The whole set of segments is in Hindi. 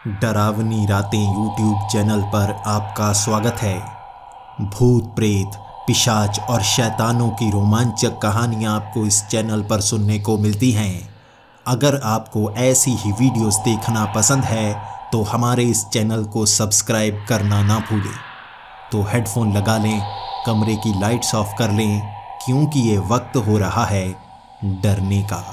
डरावनी रातें यूट्यूब चैनल पर आपका स्वागत है। भूत प्रेत, पिशाच और शैतानों की रोमांचक कहानियाँ आपको इस चैनल पर सुनने को मिलती हैं। अगर आपको ऐसी ही वीडियोस देखना पसंद है तो हमारे इस चैनल को सब्सक्राइब करना ना भूलें। तो हेडफोन लगा लें, कमरे की लाइट्स ऑफ कर लें, क्योंकि ये वक्त हो रहा है डरने का।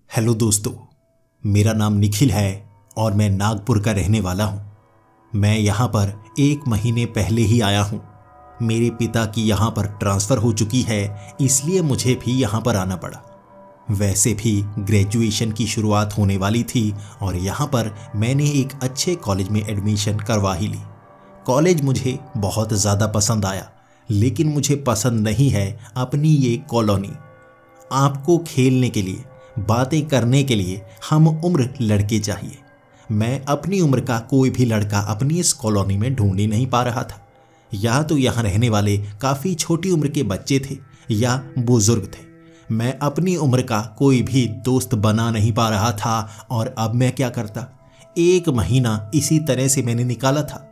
हेलो दोस्तों, मेरा नाम निखिल है और मैं नागपुर का रहने वाला हूँ। मैं यहाँ पर 1 महीने पहले ही आया हूँ। मेरे पिता की यहाँ पर ट्रांसफ़र हो चुकी है, इसलिए मुझे भी यहाँ पर आना पड़ा। वैसे भी ग्रेजुएशन की शुरुआत होने वाली थी और यहाँ पर मैंने एक अच्छे कॉलेज में एडमिशन करवा ही ली। कॉलेज मुझे बहुत ज़्यादा पसंद आया, लेकिन मुझे पसंद नहीं है अपनी ये कॉलोनी। आपको खेलने के लिए, बातें करने के लिए हम उम्र लड़के चाहिए। मैं अपनी उम्र का कोई भी लड़का अपनी इस कॉलोनी में ढूंढ ही नहीं पा रहा था। या तो यहाँ रहने वाले काफ़ी छोटी उम्र के बच्चे थे या बुजुर्ग थे। मैं अपनी उम्र का कोई भी दोस्त बना नहीं पा रहा था। और अब मैं क्या करता? 1 महीना इसी तरह से मैंने निकाला था।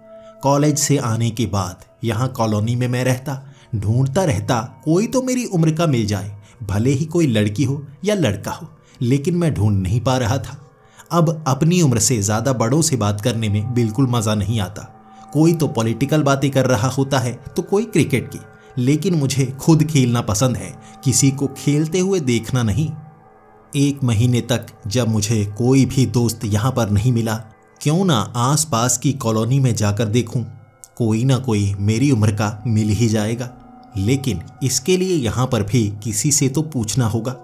कॉलेज से आने के बाद यहाँ कॉलोनी में मैं ढूंढता रहता कोई तो मेरी उम्र का मिल जाए, भले ही कोई लड़की हो या लड़का हो, लेकिन मैं ढूंढ नहीं पा रहा था। अब अपनी उम्र से ज़्यादा बड़ों से बात करने में बिल्कुल मज़ा नहीं आता। कोई तो पॉलिटिकल बातें कर रहा होता है तो कोई क्रिकेट की, लेकिन मुझे खुद खेलना पसंद है, किसी को खेलते हुए देखना नहीं। 1 महीने तक जब मुझे कोई भी दोस्त यहाँ पर नहीं मिला, क्यों ना आसपास की कॉलोनी में जाकर देखूं, कोई ना कोई मेरी उम्र का मिल ही जाएगा। लेकिन इसके लिए यहाँ पर भी किसी से तो पूछना होगा।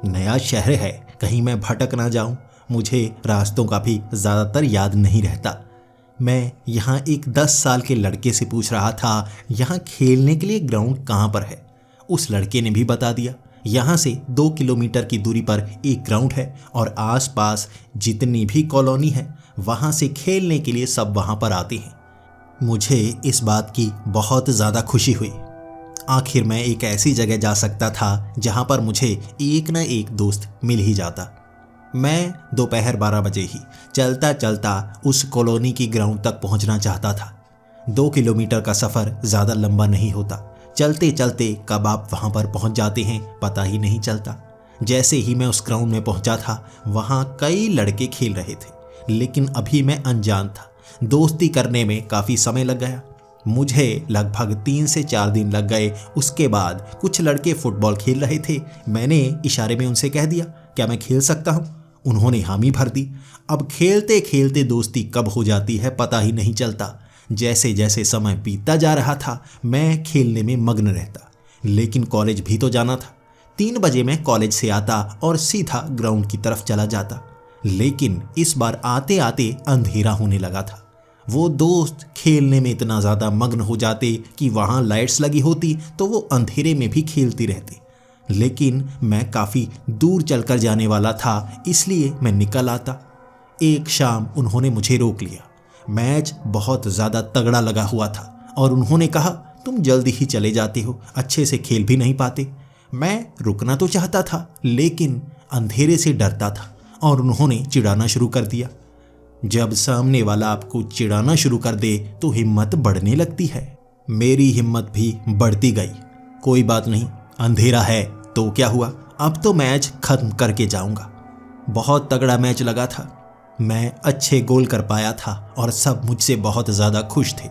नया शहर है, कहीं मैं भटक ना जाऊं। मुझे रास्तों का भी ज़्यादातर याद नहीं रहता। मैं यहाँ एक 10 साल के लड़के से पूछ रहा था, यहाँ खेलने के लिए ग्राउंड कहाँ पर है। उस लड़के ने भी बता दिया, यहाँ से 2 किलोमीटर की दूरी पर एक ग्राउंड है और आसपास जितनी भी कॉलोनी है वहाँ से खेलने के लिए सब वहाँ पर आते हैं। मुझे इस बात की बहुत ज़्यादा खुशी हुई। आखिर मैं एक ऐसी जगह जा सकता था जहाँ पर मुझे एक न एक दोस्त मिल ही जाता। मैं दोपहर 12 बजे ही चलता चलता उस कॉलोनी की ग्राउंड तक पहुँचना चाहता था। 2 किलोमीटर का सफ़र ज़्यादा लंबा नहीं होता। चलते चलते कब आप वहाँ पर पहुँच जाते हैं पता ही नहीं चलता। जैसे ही मैं उस ग्राउंड में पहुँचा था, वहाँ कई लड़के खेल रहे थे, लेकिन अभी मैं अनजान था। दोस्ती करने में काफ़ी समय लग गया। मुझे लगभग 3 से 4 दिन लग गए। उसके बाद कुछ लड़के फुटबॉल खेल रहे थे। मैंने इशारे में उनसे कह दिया, क्या मैं खेल सकता हूँ? उन्होंने हामी भर दी। अब खेलते खेलते दोस्ती कब हो जाती है पता ही नहीं चलता। जैसे जैसे समय बीतता जा रहा था, मैं खेलने में मग्न रहता, लेकिन कॉलेज भी तो जाना था। 3 बजे मैं कॉलेज से आता और सीधा ग्राउंड की तरफ चला जाता। लेकिन इस बार आते आते अंधेरा होने लगा था। वो दोस्त खेलने में इतना ज़्यादा मग्न हो जाते कि वहाँ लाइट्स लगी होती तो वो अंधेरे में भी खेलती रहती। लेकिन मैं काफ़ी दूर चलकर जाने वाला था, इसलिए मैं निकल आता। एक शाम उन्होंने मुझे रोक लिया। मैच बहुत ज़्यादा तगड़ा लगा हुआ था और उन्होंने कहा, तुम जल्दी ही चले जाते हो, अच्छे से खेल भी नहीं पाते। मैं रुकना तो चाहता था, लेकिन अंधेरे से डरता था और उन्होंने चिढ़ाना शुरू कर दिया। जब सामने वाला आपको चिढ़ाना शुरू कर दे तो हिम्मत बढ़ने लगती है। मेरी हिम्मत भी बढ़ती गई। कोई बात नहीं, अंधेरा है तो क्या हुआ, अब तो मैच खत्म करके जाऊंगा। बहुत तगड़ा मैच लगा था। मैं अच्छे गोल कर पाया था और सब मुझसे बहुत ज़्यादा खुश थे।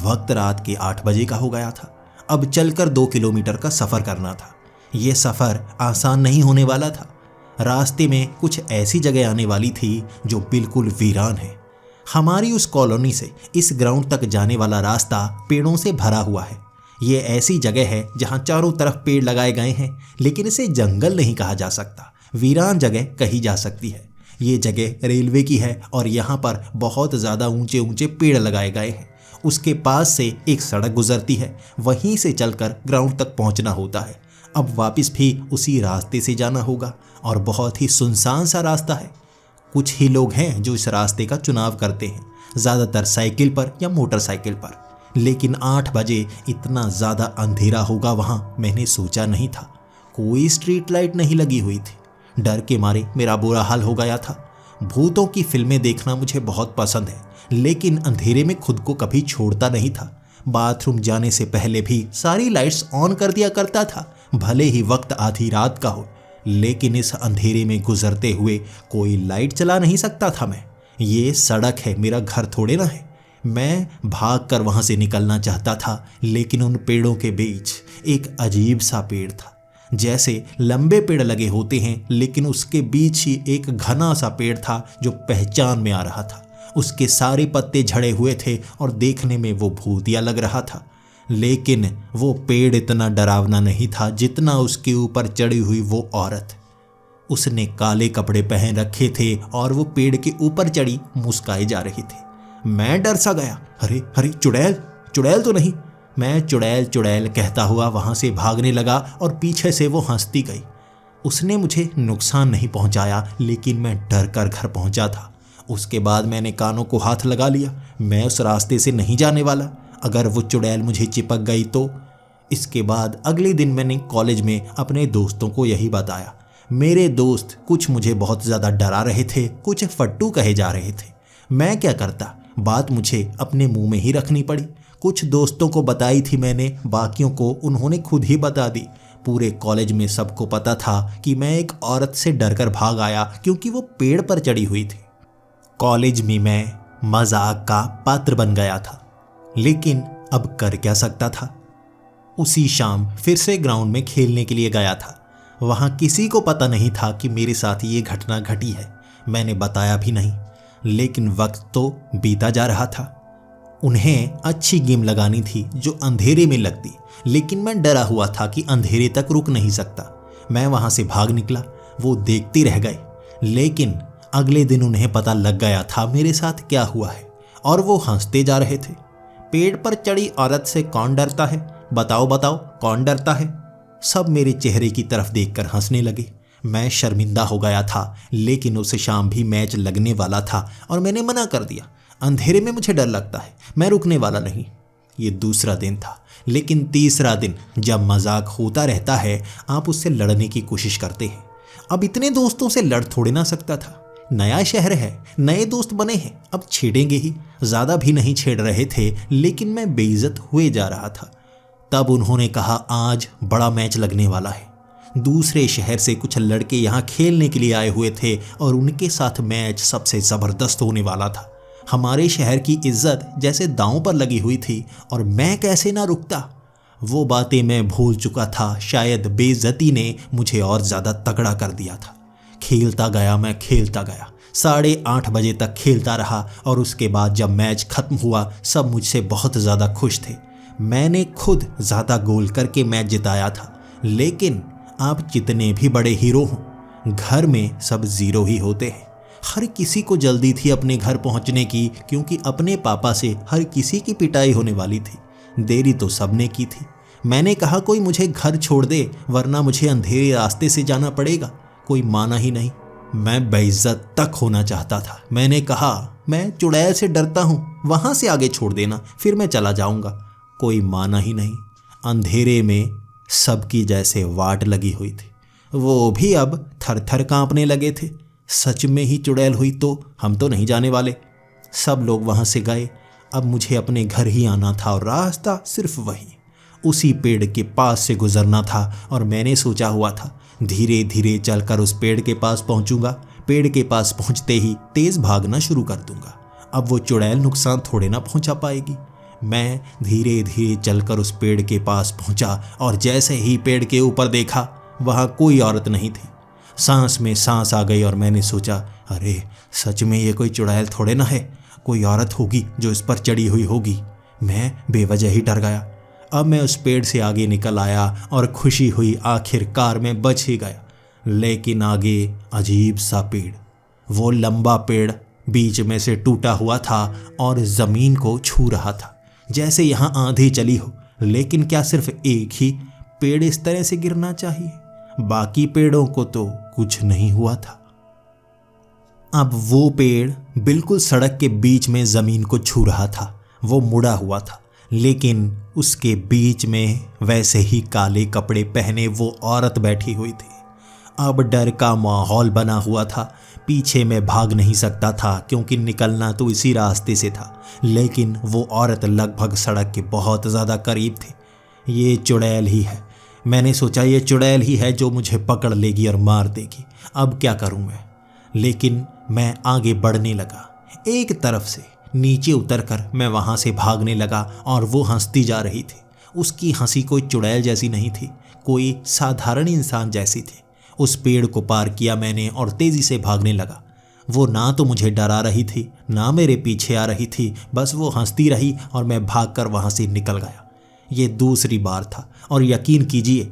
वक्त रात के 8 बजे का हो गया था। अब चलकर 2 किलोमीटर का सफ़र करना था। ये सफ़र आसान नहीं होने वाला था। रास्ते में कुछ ऐसी जगह आने वाली थी जो बिल्कुल वीरान है। हमारी उस कॉलोनी से इस ग्राउंड तक जाने वाला रास्ता पेड़ों से भरा हुआ है। ये ऐसी जगह है जहाँ चारों तरफ पेड़ लगाए गए हैं, लेकिन इसे जंगल नहीं कहा जा सकता, वीरान जगह कही जा सकती है। ये जगह रेलवे की है और यहाँ पर बहुत ज़्यादा ऊंचे ऊंचे पेड़ लगाए गए हैं। उसके पास से एक सड़क गुजरती है, वहीं से चलकर ग्राउंड तक पहुँचना होता है। अब वापस भी उसी रास्ते से जाना होगा और बहुत ही सुनसान सा रास्ता है। कुछ ही लोग हैं जो इस रास्ते का चुनाव करते हैं, ज़्यादातर साइकिल पर या मोटरसाइकिल पर। लेकिन 8 बजे इतना ज़्यादा अंधेरा होगा वहाँ मैंने सोचा नहीं था। कोई स्ट्रीट लाइट नहीं लगी हुई थी। डर के मारे मेरा बुरा हाल हो गया था। भूतों की फिल्में देखना मुझे बहुत पसंद है, लेकिन अंधेरे में खुद को कभी छोड़ता नहीं था। बाथरूम जाने से पहले भी सारी लाइट्स ऑन कर दिया करता था, भले ही वक्त आधी रात का हो। लेकिन इस अंधेरे में गुजरते हुए कोई लाइट चला नहीं सकता था मैं। ये सड़क है, मेरा घर थोड़े ना है। मैं भाग कर वहाँ से निकलना चाहता था, लेकिन उन पेड़ों के बीच एक अजीब सा पेड़ था। जैसे लंबे पेड़ लगे होते हैं, लेकिन उसके बीच ही एक घना सा पेड़ था जो पहचान में आ रहा था। उसके सारे पत्ते झड़े हुए थे और देखने में वो भूतिया लग रहा था। लेकिन वो पेड़ इतना डरावना नहीं था जितना उसके ऊपर चढ़ी हुई वो औरत। उसने काले कपड़े पहन रखे थे और वो पेड़ के ऊपर चढ़ी मुस्काए जा रही थी। मैं डर सा गया। अरे अरे, चुड़ैल चुड़ैल तो नहीं। मैं चुड़ैल चुड़ैल कहता हुआ वहां से भागने लगा और पीछे से वो हंसती गई। उसने मुझे नुकसान नहीं पहुंचाया, लेकिन मैं डर कर घर पहुंचा था। उसके बाद मैंने कानों को हाथ लगा लिया। मैं उस रास्ते से नहीं जाने वाला, अगर वो चुड़ैल मुझे चिपक गई तो। इसके बाद अगले दिन मैंने कॉलेज में अपने दोस्तों को यही बताया। मेरे दोस्त कुछ मुझे बहुत ज़्यादा डरा रहे थे, कुछ फट्टू कहे जा रहे थे। मैं क्या करता, बात मुझे अपने मुंह में ही रखनी पड़ी। कुछ दोस्तों को बताई थी मैंने, बाकियों को उन्होंने खुद ही बता दी। पूरे कॉलेज में सबको पता था कि मैं एक औरत से डरकर भाग आया क्योंकि वो पेड़ पर चढ़ी हुई थी। कॉलेज में मैं मजाक का पात्र बन गया था, लेकिन अब कर क्या सकता था। उसी शाम फिर से ग्राउंड में खेलने के लिए गया था। वहाँ किसी को पता नहीं था कि मेरे साथ ये घटना घटी है। मैंने बताया भी नहीं, लेकिन वक्त तो बीता जा रहा था। उन्हें अच्छी गेम लगानी थी जो अंधेरे में लगती, लेकिन मैं डरा हुआ था कि अंधेरे तक रुक नहीं सकता। मैं वहाँ से भाग निकला। वो देखते रह गए, लेकिन अगले दिन उन्हें पता लग गया था मेरे साथ क्या हुआ है, और वो हंसते जा रहे थे। पेड़ पर चढ़ी औरत से कौन डरता है? बताओ बताओ, कौन डरता है? सब मेरे चेहरे की तरफ देखकर हंसने लगे। मैं शर्मिंदा हो गया था, लेकिन उस शाम भी मैच लगने वाला था और मैंने मना कर दिया। अंधेरे में मुझे डर लगता है, मैं रुकने वाला नहीं। ये दूसरा दिन था, लेकिन तीसरा दिन जब मजाक होता रहता है, आप उससे लड़ने की कोशिश करते हैं। अब इतने दोस्तों से लड़ थोड़े ना सकता था। नया शहर है, नए दोस्त बने हैं, अब छेड़ेंगे ही। ज़्यादा भी नहीं छेड़ रहे थे, लेकिन मैं बेइज्जत हुए जा रहा था। तब उन्होंने कहा, आज बड़ा मैच लगने वाला है। दूसरे शहर से कुछ लड़के यहाँ खेलने के लिए आए हुए थे और उनके साथ मैच सबसे ज़बरदस्त होने वाला था। हमारे शहर की इज्जत जैसे दांव पर लगी हुई थी और मैं कैसे ना रुकता। वो बातें मैं भूल चुका था। शायद बेइज्जती ने मुझे और ज़्यादा तगड़ा कर दिया था। खेलता गया, मैं खेलता गया। 8:30 बजे तक खेलता रहा और उसके बाद जब मैच खत्म हुआ, सब मुझसे बहुत ज़्यादा खुश थे। मैंने खुद ज़्यादा गोल करके मैच जिताया था। लेकिन आप जितने भी बड़े हीरो हों, घर में सब ज़ीरो ही होते हैं। हर किसी को जल्दी थी अपने घर पहुंचने की, क्योंकि अपने पापा से हर किसी की पिटाई होने वाली थी। देरी तो सबने की थी। मैंने कहा, कोई मुझे घर छोड़ दे, वरना मुझे अंधेरे रास्ते से जाना पड़ेगा। कोई माना ही नहीं। मैं बेइज्जत तक होना चाहता था। मैंने कहा, मैं चुड़ैल से डरता हूँ, वहाँ से आगे छोड़ देना, फिर मैं चला जाऊँगा। कोई माना ही नहीं। अंधेरे में सबकी जैसे वाट लगी हुई थी। वो भी अब थर थर कांपने लगे थे। सच में ही चुड़ैल हुई तो हम तो नहीं जाने वाले। सब लोग वहाँ से गए। अब मुझे अपने घर ही आना था और रास्ता सिर्फ वही, उसी पेड़ के पास से गुजरना था। और मैंने सोचा हुआ था, धीरे धीरे चलकर उस पेड़ के पास पहुंचूंगा। पेड़ के पास पहुंचते ही तेज भागना शुरू कर दूंगा। अब वो चुड़ैल नुकसान थोड़े ना पहुंचा पाएगी। मैं धीरे धीरे चलकर उस पेड़ के पास पहुंचा और जैसे ही पेड़ के ऊपर देखा, वहां कोई औरत नहीं थी। सांस में सांस आ गई और मैंने सोचा, अरे सच में ये कोई चुड़ैल थोड़े ना है, कोई औरत होगी जो इस पर चढ़ी हुई होगी। मैं बेवजह ही डर गया। अब मैं उस पेड़ से आगे निकल आया और खुशी हुई, आखिरकार मैं बच ही गया। लेकिन आगे अजीब सा पेड़, वो लंबा पेड़ बीच में से टूटा हुआ था और ज़मीन को छू रहा था, जैसे यहाँ आंधी चली हो। लेकिन क्या सिर्फ एक ही पेड़ इस तरह से गिरना चाहिए? बाकी पेड़ों को तो कुछ नहीं हुआ था। अब वो पेड़ बिल्कुल सड़क के बीच में ज़मीन को छू रहा था। वो मुड़ा हुआ था, लेकिन उसके बीच में वैसे ही काले कपड़े पहने वो औरत बैठी हुई थी। अब डर का माहौल बना हुआ था। पीछे मैं भाग नहीं सकता था क्योंकि निकलना तो इसी रास्ते से था, लेकिन वो औरत लगभग सड़क के बहुत ज़्यादा करीब थी। ये चुड़ैल ही है, मैंने सोचा ये चुड़ैल ही है जो मुझे पकड़ लेगी और मार देगी। अब क्या करूं मैं? लेकिन मैं आगे बढ़ने लगा। एक तरफ से नीचे उतरकर मैं वहां से भागने लगा और वो हंसती जा रही थी। उसकी हंसी कोई चुड़ैल जैसी नहीं थी, कोई साधारण इंसान जैसी थी। उस पेड़ को पार किया मैंने और तेजी से भागने लगा। वो ना तो मुझे डरा रही थी, ना मेरे पीछे आ रही थी, बस वो हंसती रही और मैं भागकर वहां से निकल गया। ये दूसरी बार था और यकीन कीजिए,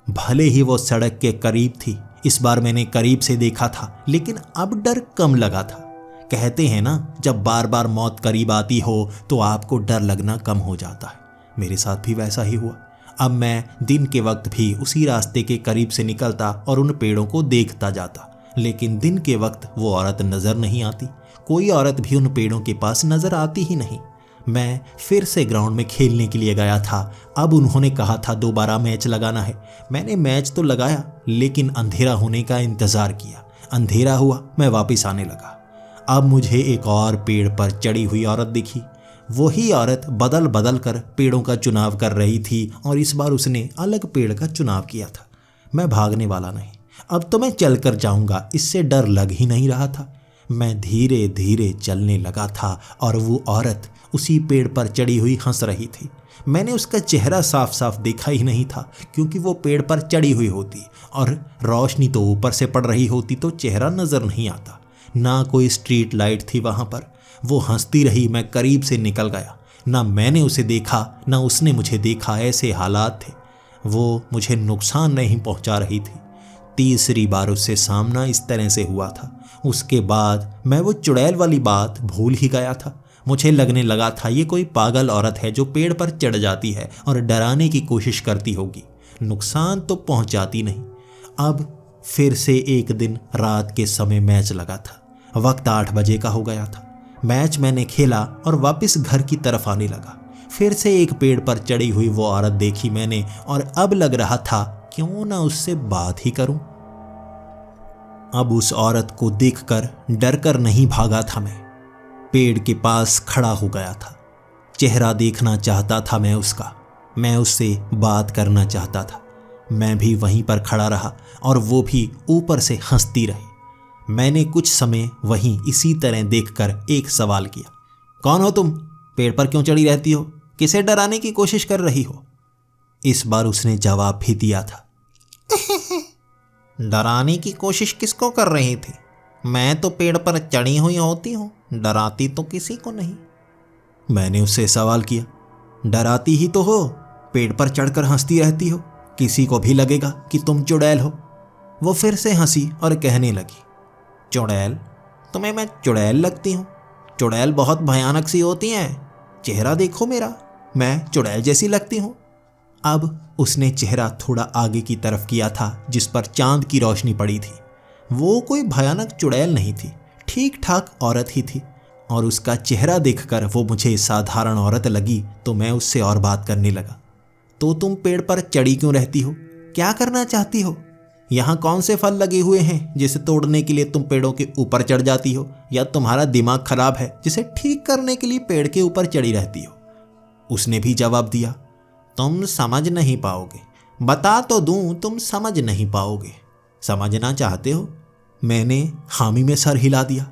भले ही वो सड़क के करीब थी, इस बार मैंने करीब से देखा था, लेकिन अब डर कम लगा था। कहते हैं ना, जब बार बार मौत करीब आती हो तो आपको डर लगना कम हो जाता है। मेरे साथ भी वैसा ही हुआ। अब मैं दिन के वक्त भी उसी रास्ते के करीब से निकलता और उन पेड़ों को देखता जाता, लेकिन दिन के वक्त वो औरत नजर नहीं आती। कोई औरत भी उन पेड़ों के पास नजर आती ही नहीं। मैं फिर से ग्राउंड में खेलने के लिए गया था। अब उन्होंने कहा था दोबारा मैच लगाना है। मैंने मैच तो लगाया, लेकिन अंधेरा होने का इंतजार किया। अंधेरा हुआ, मैं वापस आने लगा। अब मुझे एक और पेड़ पर चढ़ी हुई औरत दिखी। वही औरत बदल बदल कर पेड़ों का चुनाव कर रही थी और इस बार उसने अलग पेड़ का चुनाव किया था। मैं भागने वाला नहीं, अब तो मैं चलकर जाऊंगा, इससे डर लग ही नहीं रहा था। मैं धीरे धीरे चलने लगा था और वो औरत उसी पेड़ पर चढ़ी हुई हंस रही थी। मैंने उसका चेहरा साफ साफ देखा ही नहीं था, क्योंकि वो पेड़ पर चढ़ी हुई होती और रोशनी तो ऊपर से पड़ रही होती तो चेहरा नजर नहीं आता। ना कोई स्ट्रीट लाइट थी वहां पर। वो हंसती रही, मैं करीब से निकल गया। ना मैंने उसे देखा, ना उसने मुझे देखा, ऐसे हालात थे। वो मुझे नुकसान नहीं पहुंचा रही थी। तीसरी बार उससे सामना इस तरह से हुआ था। उसके बाद मैं वो चुड़ैल वाली बात भूल ही गया था। मुझे लगने लगा था ये कोई पागल औरत है जो पेड़ पर चढ़ जाती है और डराने की कोशिश करती होगी, नुकसान तो पहुंचाती नहीं। अब फिर से एक दिन रात के समय मैच लगा था। वक्त 8 बजे का हो गया था। मैच मैंने खेला और वापस घर की तरफ आने लगा। फिर से एक पेड़ पर चढ़ी हुई वो औरत देखी मैंने और अब लग रहा था क्यों ना उससे बात ही करूं। अब उस औरत को देखकर डर कर नहीं भागा था। मैं पेड़ के पास खड़ा हो गया था। चेहरा देखना चाहता था मैं उसका। मैं उससे बात करना चाहता था। मैं भी वहीं पर खड़ा रहा और वो भी ऊपर से हंसती रही। मैंने कुछ समय वहीं इसी तरह देखकर एक सवाल किया, कौन हो तुम? पेड़ पर क्यों चढ़ी रहती हो? किसे डराने की कोशिश कर रही हो? इस बार उसने जवाब भी दिया था, डराने की कोशिश किसको कर रही थी? मैं तो पेड़ पर चढ़ी हुई होती हूँ, डराती तो किसी को नहीं। मैंने उससे सवाल किया, डराती ही तो हो, पेड़ पर चढ़कर हंसती रहती हो, किसी को भी लगेगा कि तुम चुड़ैल हो। वो फिर से हंसी और कहने लगी, चुड़ैल? तुम्हें मैं चुड़ैल लगती हूँ? चुड़ैल बहुत भयानक सी होती हैं, चेहरा देखो मेरा, मैं चुड़ैल जैसी लगती हूँ। अब उसने चेहरा थोड़ा आगे की तरफ किया था जिस पर चांद की रोशनी पड़ी थी। वो कोई भयानक चुड़ैल नहीं थी, ठीक ठाक औरत ही थी और उसका चेहरा देखकर वो मुझे साधारण औरत लगी तो मैं उससे और बात करने लगा। तो तुम पेड़ पर चढ़ी क्यों रहती हो? क्या करना चाहती हो? यहाँ कौन से फल लगे हुए हैं जिसे तोड़ने के लिए तुम पेड़ों के ऊपर चढ़ जाती हो? या तुम्हारा दिमाग खराब है जिसे ठीक करने के लिए पेड़ के ऊपर चढ़ी रहती हो? उसने भी जवाब दिया, तुम समझ नहीं पाओगे, बता तो दूं, तुम समझ नहीं पाओगे। समझना चाहते हो? मैंने हामी में सर हिला दिया।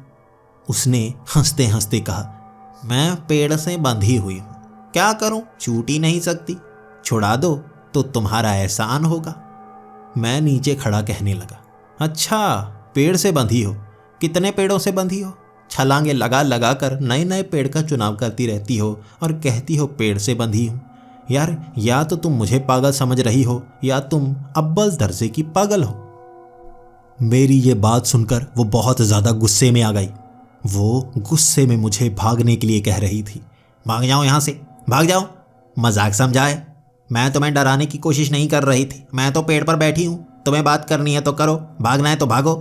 उसने हंसते हंसते कहा, मैं पेड़ से बंधी हुई हूँ, क्या करूँ, छूट ही नहीं सकती, छुड़ा दो तो तुम्हारा एहसान होगा। मैं नीचे खड़ा कहने लगा, अच्छा पेड़ से बंधी हो? कितने पेड़ों से बंधी हो? छलांगे लगा लगा कर नए नए पेड़ का चुनाव करती रहती हो और कहती हो पेड़ से बंधी हूँ। यार, या तो तुम मुझे पागल समझ रही हो या तुम अव्वल दर्जे की पागल हो। मेरी ये बात सुनकर वो बहुत ज़्यादा गुस्से में आ गई। वो गुस्से में मुझे भागने के लिए कह रही थी, भाग जाओ यहाँ से, भाग जाओ। मजाक समझाए? मैं तुम्हें डराने की कोशिश नहीं कर रही थी, मैं तो पेड़ पर बैठी हूँ, तुम्हें बात करनी है तो करो, भागना है तो भागो।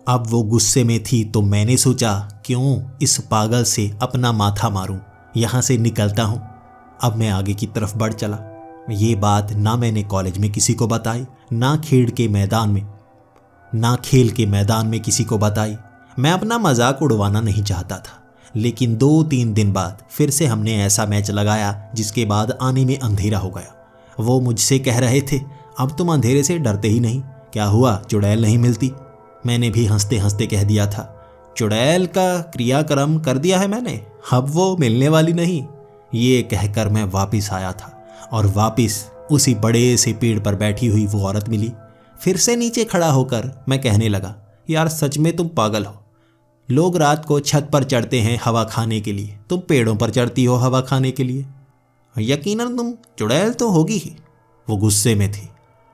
अब वो गुस्से में थी तो मैंने सोचा क्यों इस पागल से अपना माथा मारूं, यहाँ से निकलता हूँ। अब मैं आगे की तरफ बढ़ चला। ये बात ना मैंने कॉलेज में किसी को बताई, ना खेल के मैदान में किसी को बताई। मैं अपना मजाक उड़वाना नहीं चाहता था। लेकिन 2-3 दिन बाद फिर से हमने ऐसा मैच लगाया जिसके बाद आने में अंधेरा हो गया। वो मुझसे कह रहे थे, अब तुम अंधेरे से डरते ही नहीं, क्या हुआ चुड़ैल नहीं मिलती? मैंने भी हंसते हंसते कह दिया था, चुड़ैल का क्रियाक्रम कर दिया है मैंने, अब वो मिलने वाली नहीं। ये कहकर मैं वापिस आया था और वापिस उसी बड़े से पेड़ पर बैठी हुई वो औरत मिली। फिर से नीचे खड़ा होकर मैं कहने लगा, यार सच में तुम पागल हो। लोग रात को छत पर चढ़ते हैं हवा खाने के लिए, तुम पेड़ों पर चढ़ती हो हवा खाने के लिए। यकीनन तुम चुड़ैल तो होगी ही। वो गुस्से में थी।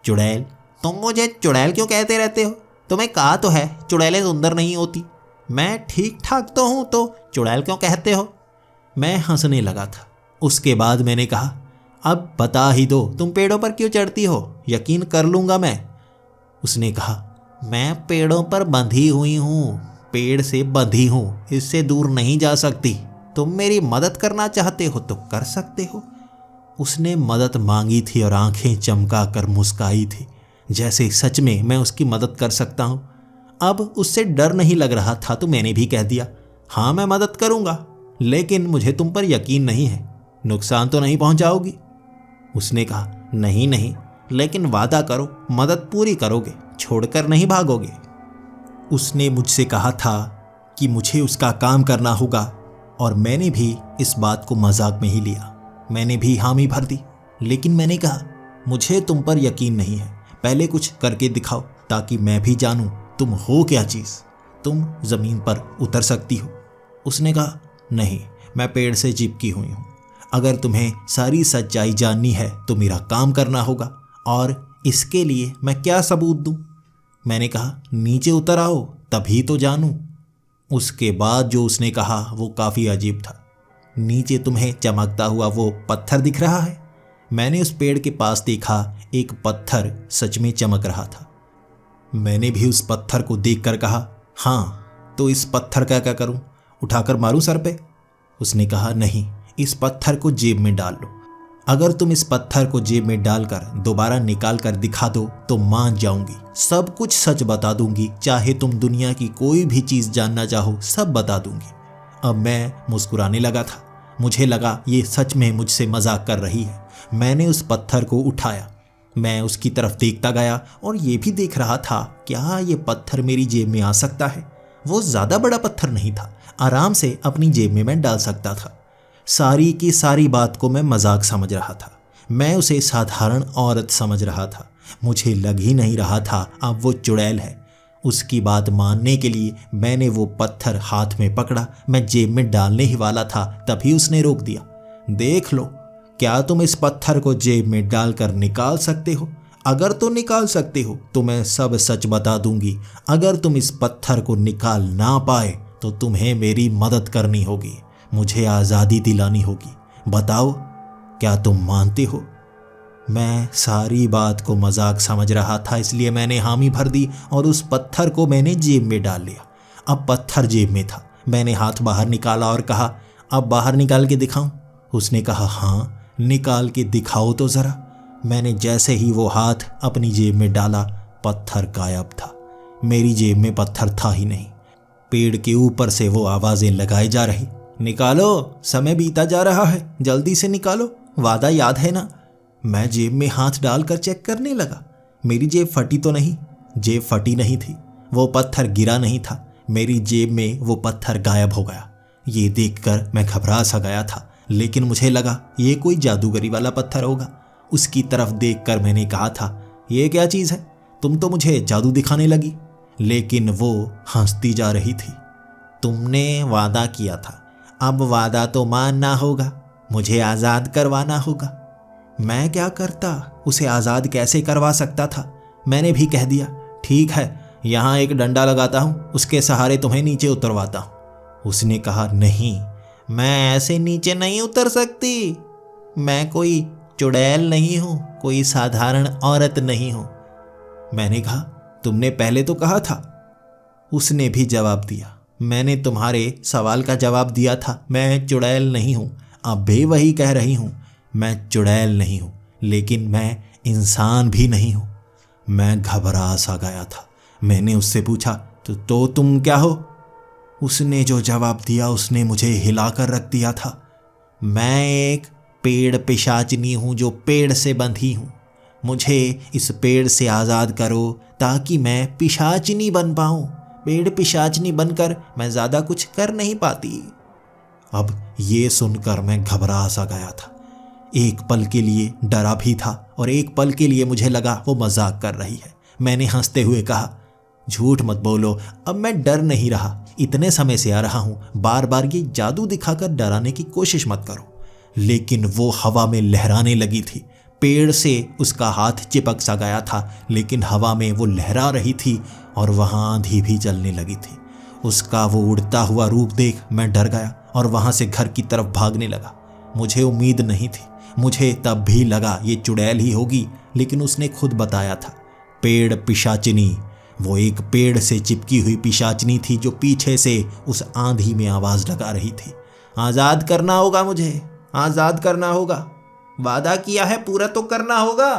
चुड़ैल? तुम मुझे चुड़ैल क्यों कहते रहते हो? तुम्हें कहा तो है चुड़ैलें सुंदर नहीं होती। मैं ठीक ठाक तो हूँ, तो चुड़ैल क्यों कहते हो? मैं हंसने लगा था। उसके बाद मैंने कहा, अब बता ही दो तुम पेड़ों पर क्यों चढ़ती हो, यकीन कर लूँगा मैं। उसने कहा, मैं पेड़ों पर बंधी हुई हूँ, पेड़ से बंधी हूँ, इससे दूर नहीं जा सकती। तुम मेरी मदद करना चाहते हो तो कर सकते हो। उसने मदद मांगी थी और आंखें चमका कर मुस्काई थी, जैसे सच में मैं उसकी मदद कर सकता हूँ। अब उससे डर नहीं लग रहा था तो मैंने भी कह दिया, हाँ मैं मदद करूँगा, लेकिन मुझे तुम पर यकीन नहीं है, नुकसान तो नहीं पहुँचाओगी? उसने कहा, नहीं नहीं, लेकिन वादा करो मदद पूरी करोगे, छोड़कर नहीं भागोगे। उसने मुझसे कहा था कि मुझे उसका काम करना होगा और मैंने भी इस बात को मजाक में ही लिया। मैंने भी हामी भर दी, लेकिन मैंने कहा, मुझे तुम पर यकीन नहीं है, पहले कुछ करके दिखाओ ताकि मैं भी जानूं तुम हो क्या चीज़, तुम ज़मीन पर उतर सकती हो। उसने कहा, नहीं, मैं पेड़ से चिपकी हुई हूँ। अगर तुम्हें सारी सच्चाई जाननी है तो मेरा काम करना होगा, और इसके लिए मैं क्या सबूत दूं? मैंने कहा, नीचे उतर आओ तभी तो जानूं। उसके बाद जो उसने कहा वो काफ़ी अजीब था। नीचे तुम्हें चमकता हुआ वो पत्थर दिख रहा है? मैंने उस पेड़ के पास देखा, एक पत्थर सच में चमक रहा था। मैंने भी उस पत्थर को देखकर कहा, हाँ तो इस पत्थर का क्या करूं, उठाकर मारूं सर पे? उसने कहा, नहीं, इस पत्थर को जेब में डाल लो। अगर तुम इस पत्थर को जेब में डालकर दोबारा निकाल कर दिखा दो तो मान जाऊंगी, सब कुछ सच बता दूंगी, चाहे तुम दुनिया की कोई भी चीज़ जानना चाहो सब बता दूंगी। अब मैं मुस्कुराने लगा था। मुझे लगा ये सच में मुझसे मजाक कर रही है। मैंने उस पत्थर को उठाया, मैं उसकी तरफ देखता गया और ये भी देख रहा था क्या ये पत्थर मेरी जेब में आ सकता है। वो ज़्यादा बड़ा पत्थर नहीं था, आराम से अपनी जेब में मैं डाल सकता था। सारी की सारी बात को मैं मजाक समझ रहा था। मैं उसे साधारण औरत समझ रहा था। मुझे लग ही नहीं रहा था अब वो चुड़ैल है। उसकी बात मानने के लिए मैंने वो पत्थर हाथ में पकड़ा। मैं जेब में डालने ही वाला था, तभी उसने रोक दिया। देख लो, क्या तुम इस पत्थर को जेब में डालकर निकाल सकते हो? अगर तो निकाल सकते हो तो मैं सब सच बता दूंगी। अगर तुम इस पत्थर को निकाल ना पाए तो तुम्हें मेरी मदद करनी होगी, मुझे आज़ादी दिलानी होगी। बताओ, क्या तुम मानते हो? मैं सारी बात को मजाक समझ रहा था, इसलिए मैंने हामी भर दी और उस पत्थर को मैंने जेब में डाल लिया। अब पत्थर जेब में था। मैंने हाथ बाहर निकाला और कहा, अब बाहर निकाल के दिखाऊं? उसने कहा, हाँ निकाल के दिखाओ तो ज़रा। मैंने जैसे ही वो हाथ अपनी जेब में डाला, पत्थर गायब था। मेरी जेब में पत्थर था ही नहीं। पेड़ के ऊपर से वो आवाज़ें लगाई जा रही, निकालो, समय बीता जा रहा है, जल्दी से निकालो, वादा याद है ना? मैं जेब में हाथ डालकर चेक करने लगा। मेरी जेब फटी तो नहीं? जेब फटी नहीं थी। वो पत्थर गिरा नहीं था। मेरी जेब में वो पत्थर गायब हो गया। ये देखकर मैं घबरा सा गया था, लेकिन मुझे लगा ये कोई जादूगरी वाला पत्थर होगा। उसकी तरफ देखकर मैंने कहा था, ये क्या चीज़ है? तुम तो मुझे जादू दिखाने लगी। लेकिन वो हंसती जा रही थी। तुमने वादा किया था, अब वादा तो मानना होगा, मुझे आज़ाद करवाना होगा। मैं क्या करता, उसे आज़ाद कैसे करवा सकता था? मैंने भी कह दिया, ठीक है, यहाँ एक डंडा लगाता हूँ, उसके सहारे तुम्हें नीचे उतरवाता हूँ। उसने कहा, नहीं, मैं ऐसे नीचे नहीं उतर सकती। मैं कोई चुड़ैल नहीं हूँ, कोई साधारण औरत नहीं हूँ। मैंने कहा, तुमने पहले तो कहा था। उसने भी जवाब दिया, मैंने तुम्हारे सवाल का जवाब दिया था, मैं चुड़ैल नहीं हूँ। अब भी वही कह रही हूँ, मैं चुड़ैल नहीं हूं, लेकिन मैं इंसान भी नहीं हूं। मैं घबरा सा गया था। मैंने उससे पूछा, तो तुम क्या हो? उसने जो जवाब दिया उसने मुझे हिलाकर रख दिया था। मैं एक पेड़ पिशाचनी हूं जो पेड़ से बंधी हूं। मुझे इस पेड़ से आज़ाद करो ताकि मैं पिशाचनी बन पाऊं। पेड़ पिशाचनी बनकर मैं ज़्यादा कुछ कर नहीं पाती। अब ये सुनकर मैं घबरा सा गया था। एक पल के लिए डरा भी था और एक पल के लिए मुझे लगा वो मजाक कर रही है। मैंने हंसते हुए कहा, झूठ मत बोलो, अब मैं डर नहीं रहा। इतने समय से आ रहा हूं, बार बार ये जादू दिखाकर डराने की कोशिश मत करो। लेकिन वो हवा में लहराने लगी थी। पेड़ से उसका हाथ चिपक सा गया था, लेकिन हवा में वो लहरा रही थी और वहां आंधी भी चलने लगी थी। उसका वो उड़ता हुआ रूप देख मैं डर गया और वहां से घर की तरफ भागने लगा। मुझे उम्मीद नहीं थी। मुझे तब भी लगा ये चुड़ैल ही होगी, लेकिन उसने खुद बताया था, पेड़ पिशाचिनी। वो एक पेड़ से चिपकी हुई पिशाचिनी थी जो पीछे से उस आंधी में आवाज लगा रही थी, आज़ाद करना होगा मुझे, आज़ाद करना होगा, वादा किया है पूरा तो करना होगा।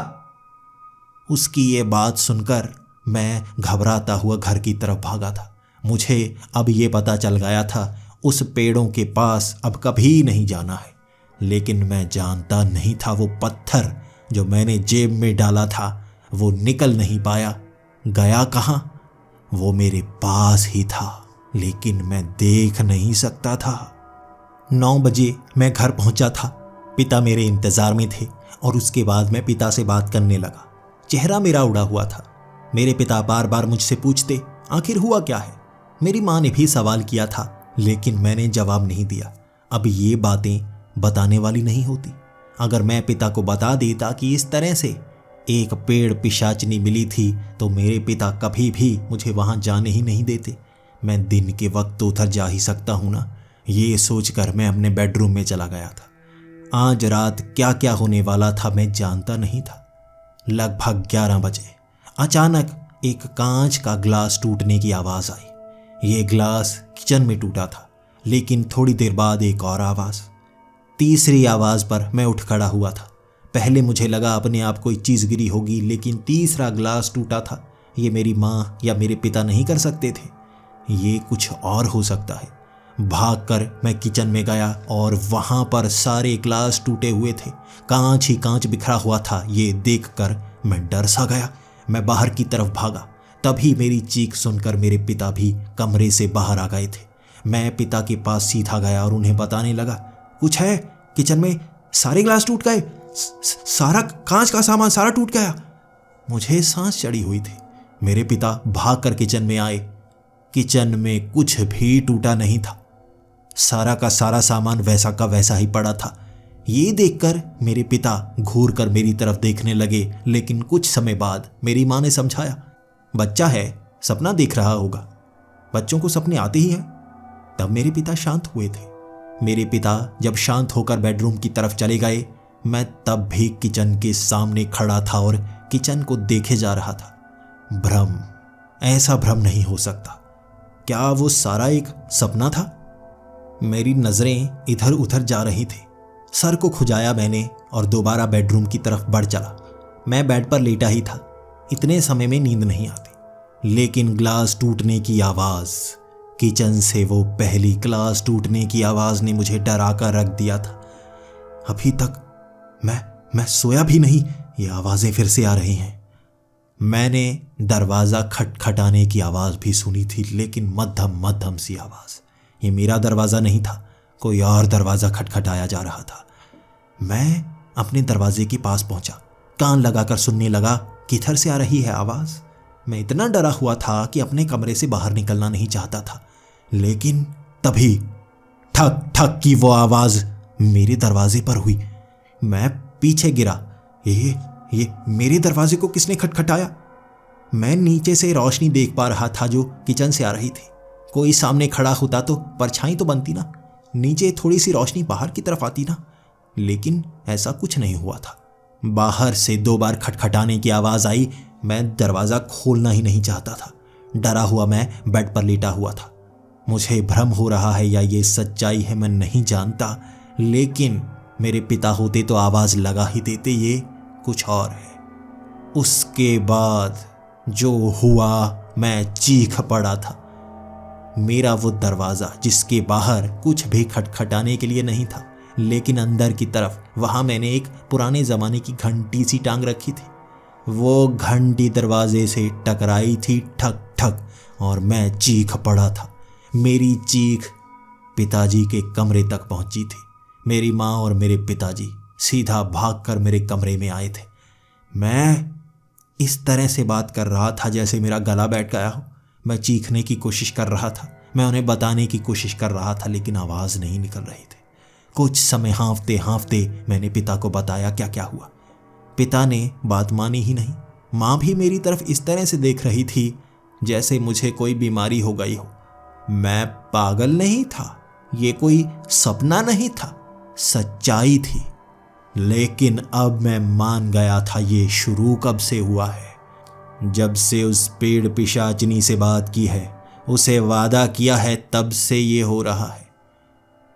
उसकी ये बात सुनकर मैं घबराता हुआ घर की तरफ भागा था। मुझे अब ये पता चल गया था उस पेड़ों के पास अब कभी नहीं जाना है। लेकिन मैं जानता नहीं था वो पत्थर जो मैंने जेब में डाला था वो निकल नहीं पाया। गया कहाँ? वो मेरे पास ही था, लेकिन मैं देख नहीं सकता था। 9 बजे मैं घर पहुंचा था। पिता मेरे इंतज़ार में थे और उसके बाद मैं पिता से बात करने लगा। चेहरा मेरा उड़ा हुआ था। मेरे पिता बार बार मुझसे पूछते, आखिर हुआ क्या है? मेरी माँ ने भी सवाल किया था, लेकिन मैंने जवाब नहीं दिया। अब ये बातें बताने वाली नहीं होती। अगर मैं पिता को बता देता कि इस तरह से एक पेड़ पिशाचनी मिली थी तो मेरे पिता कभी भी मुझे वहां जाने ही नहीं देते। मैं दिन के वक्त तो उधर जा ही सकता हूं ना। ये सोचकर मैं अपने बेडरूम में चला गया था। आज रात क्या क्या होने वाला था मैं जानता नहीं था। लगभग 11 बजे अचानक एक कांच का ग्लास टूटने की आवाज़ आई। ये ग्लास किचन में टूटा था, लेकिन थोड़ी देर बाद एक और आवाज़। तीसरी आवाज़ पर मैं उठ खड़ा हुआ था। पहले मुझे लगा अपने आप कोई चीज़ गिरी होगी, लेकिन तीसरा ग्लास टूटा था। ये मेरी माँ या मेरे पिता नहीं कर सकते थे, ये कुछ और हो सकता है। भागकर मैं किचन में गया और वहाँ पर सारे ग्लास टूटे हुए थे, कांच ही कांच बिखरा हुआ था। ये देखकर मैं डर सा गया। मैं बाहर की तरफ भागा। तभी मेरी चीख सुनकर मेरे पिता भी कमरे से बाहर आ गए थे। मैं पिता के पास सीधा गया और उन्हें बताने लगा, कुछ है किचन में, सारे ग्लास टूट गए, सारा कांच का सामान सारा टूट गया। मुझे सांस चढ़ी हुई थी। मेरे पिता भागकर किचन में आए। किचन में कुछ भी टूटा नहीं था। सारा का सारा सामान वैसा का वैसा ही पड़ा था। ये देखकर मेरे पिता घूर कर मेरी तरफ देखने लगे, लेकिन कुछ समय बाद मेरी माँ ने समझाया, बच्चा है, सपना देख रहा होगा, बच्चों को सपने आते ही हैं। तब मेरे पिता शांत हुए थे। मेरे पिता जब शांत होकर बेडरूम की तरफ चले गए, मैं तब भी किचन के सामने खड़ा था और किचन को देखे जा रहा था। भ्रम, ऐसा भ्रम नहीं हो सकता। क्या वो सारा एक सपना था? मेरी नजरें इधर उधर जा रही थी। सर को खुजाया मैंने और दोबारा बेडरूम की तरफ बढ़ चला। मैं बेड पर लेटा ही था। इतने समय में नींद नहीं आती, लेकिन ग्लास टूटने की आवाज़, किचन से वो पहली ग्लास टूटने की आवाज़ ने मुझे डरा कर रख दिया था। अभी तक मैं सोया भी नहीं, ये आवाज़ें फिर से आ रही हैं। मैंने दरवाज़ा खटखटाने की आवाज़ भी सुनी थी, लेकिन मध्यम मध्यम सी आवाज़। ये मेरा दरवाज़ा नहीं था, कोई और दरवाज़ा खटखटाया जा रहा था। मैं अपने दरवाजे के पास पहुंचा, कान लगाकर सुनने लगा किधर से आ रही है आवाज़। मैं इतना डरा हुआ था कि अपने कमरे से बाहर निकलना नहीं चाहता था। लेकिन तभी ठक ठक की वो आवाज़ मेरे दरवाजे पर हुई। मैं पीछे गिरा। ये मेरे दरवाजे को किसने खटखटाया? मैं नीचे से रोशनी देख पा रहा था जो किचन से आ रही थी। कोई सामने खड़ा होता तो परछाई तो बनती ना, नीचे थोड़ी सी रोशनी बाहर की तरफ आती ना, लेकिन ऐसा कुछ नहीं हुआ था। बाहर से 2 बार खटखटाने की आवाज़ आई। मैं दरवाज़ा खोलना ही नहीं चाहता था। डरा हुआ मैं बेड पर लेटा हुआ था। मुझे भ्रम हो रहा है या ये सच्चाई है मैं नहीं जानता, लेकिन मेरे पिता होते तो आवाज़ लगा ही देते, ये कुछ और है। उसके बाद जो हुआ, मैं चीख पड़ा था। मेरा वो दरवाज़ा जिसके बाहर कुछ भी खटखटाने के लिए नहीं था, लेकिन अंदर की तरफ वहाँ मैंने एक पुराने ज़माने की घंटी सी टांग रखी थी। वो घंटी दरवाजे से टकराई थी, ठक ठक, और मैं चीख पड़ा था। मेरी चीख पिताजी के कमरे तक पहुंची थी। मेरी माँ और मेरे पिताजी सीधा भागकर मेरे कमरे में आए थे। मैं इस तरह से बात कर रहा था जैसे मेरा गला बैठ गया हो। मैं चीखने की कोशिश कर रहा था, मैं उन्हें बताने की कोशिश कर रहा था, लेकिन आवाज़ नहीं निकल रही थी। कुछ समय हाँफते हाँफते मैंने पिता को बताया क्या क्या हुआ। पिता ने बात मानी ही नहीं। माँ भी मेरी तरफ इस तरह से देख रही थी जैसे मुझे कोई बीमारी हो गई हो। मैं पागल नहीं था, ये कोई सपना नहीं था, सच्चाई थी। लेकिन अब मैं मान गया था ये शुरू कब से हुआ है। जब से उस पेड़ पिशाचिनी से बात की है, उसे वादा किया है, तब से ये हो रहा है।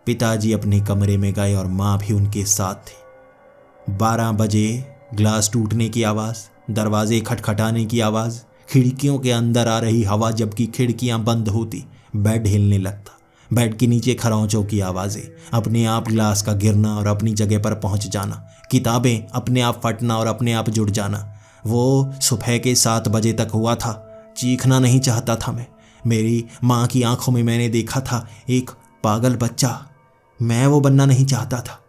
पिताजी अपने कमरे में गए और माँ भी उनके साथ थी। 12 बजे ग्लास टूटने की आवाज़, दरवाजे खटखटाने की आवाज़, खिड़कियों के अंदर आ रही हवा जबकि खिड़कियां बंद होती, बेड हिलने लगता, बेड के नीचे खरोंचों की आवाज़ें, अपने आप ग्लास का गिरना और अपनी जगह पर पहुंच जाना, किताबें अपने आप फटना और अपने आप जुड़ जाना। वो सुबह के 7 बजे तक हुआ था। चीखना नहीं चाहता था मैं। मेरी माँ की आंखों में मैंने देखा था एक पागल बच्चा। मैं वो बनना नहीं चाहता था।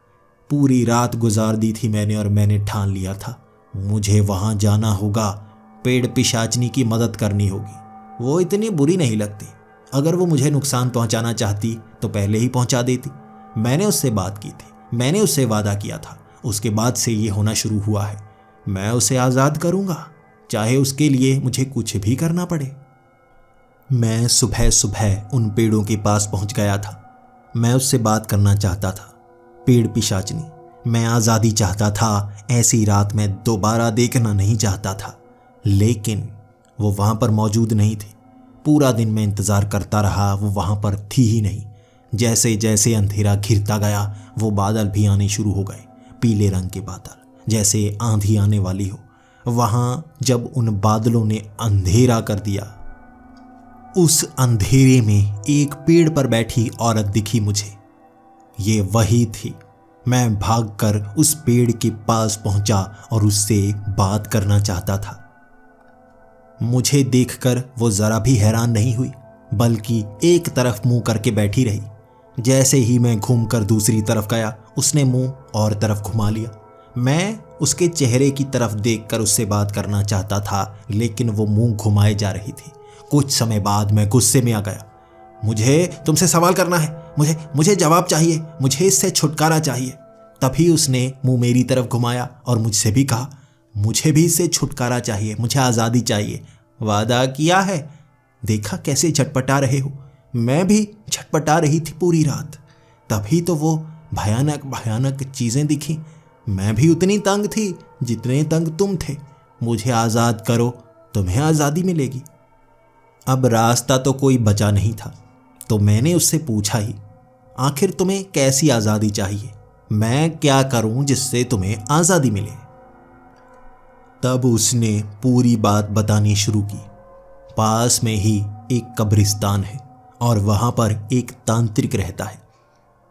पूरी रात गुजार दी थी मैंने, और मैंने ठान लिया था मुझे वहाँ जाना होगा, पेड़ पिशाचनी की मदद करनी होगी। वो इतनी बुरी नहीं लगती। अगर वो मुझे नुकसान पहुंचाना चाहती तो पहले ही पहुंचा देती। मैंने उससे बात की थी, मैंने उससे वादा किया था। उसके बाद से ये होना शुरू हुआ है। मैं उसे आज़ाद करूंगा, चाहे उसके लिए मुझे कुछ भी करना पड़े। मैं सुबह सुबह उन पेड़ों के पास पहुंच गया था। मैं उससे बात करना चाहता था। पेड़ पिशाचनी, मैं आज़ादी चाहता था। ऐसी रात मैं दोबारा देखना नहीं चाहता था। लेकिन वो वहाँ पर मौजूद नहीं थी। पूरा दिन मैं इंतज़ार करता रहा, वो वहाँ पर थी ही नहीं। जैसे जैसे अंधेरा घिरता गया, वो बादल भी आने शुरू हो गए, पीले रंग के बादल, जैसे आंधी आने वाली हो। वहाँ जब उन बादलों ने अंधेरा कर दिया, उस अंधेरे में एक पेड़ पर बैठी औरत दिखी मुझे। ये वही थी। मैं भागकर उस पेड़ के पास पहुंचा और उससे बात करना चाहता था। मुझे देखकर वो जरा भी हैरान नहीं हुई, बल्कि एक तरफ मुंह करके बैठी रही। जैसे ही मैं घूमकर दूसरी तरफ गया, उसने मुंह और तरफ घुमा लिया। मैं उसके चेहरे की तरफ देखकर उससे बात करना चाहता था, लेकिन वो मुंह घुमाए जा रही थी। कुछ समय बाद मैं गुस्से में आ गया। मुझे तुमसे सवाल करना है, मुझे जवाब चाहिए, मुझे इससे छुटकारा चाहिए। तभी उसने मुंह मेरी तरफ घुमाया और मुझसे भी कहा, मुझे भी इससे छुटकारा चाहिए, मुझे आज़ादी चाहिए। वादा किया है। देखा कैसे झटपटा रहे हो। मैं भी झटपटा रही थी पूरी रात। तभी तो वो भयानक भयानक चीज़ें दिखी। मैं भी उतनी तंग थी जितने तंग तुम थे। मुझे आज़ाद करो, तुम्हें आज़ादी मिलेगी। अब रास्ता तो कोई बचा नहीं था, तो मैंने उससे पूछा ही, आखिर तुम्हें कैसी आज़ादी चाहिए? मैं क्या करूं जिससे तुम्हें आज़ादी मिले? तब उसने पूरी बात बतानी शुरू की। पास में ही एक कब्रिस्तान है और वहाँ पर एक तांत्रिक रहता है।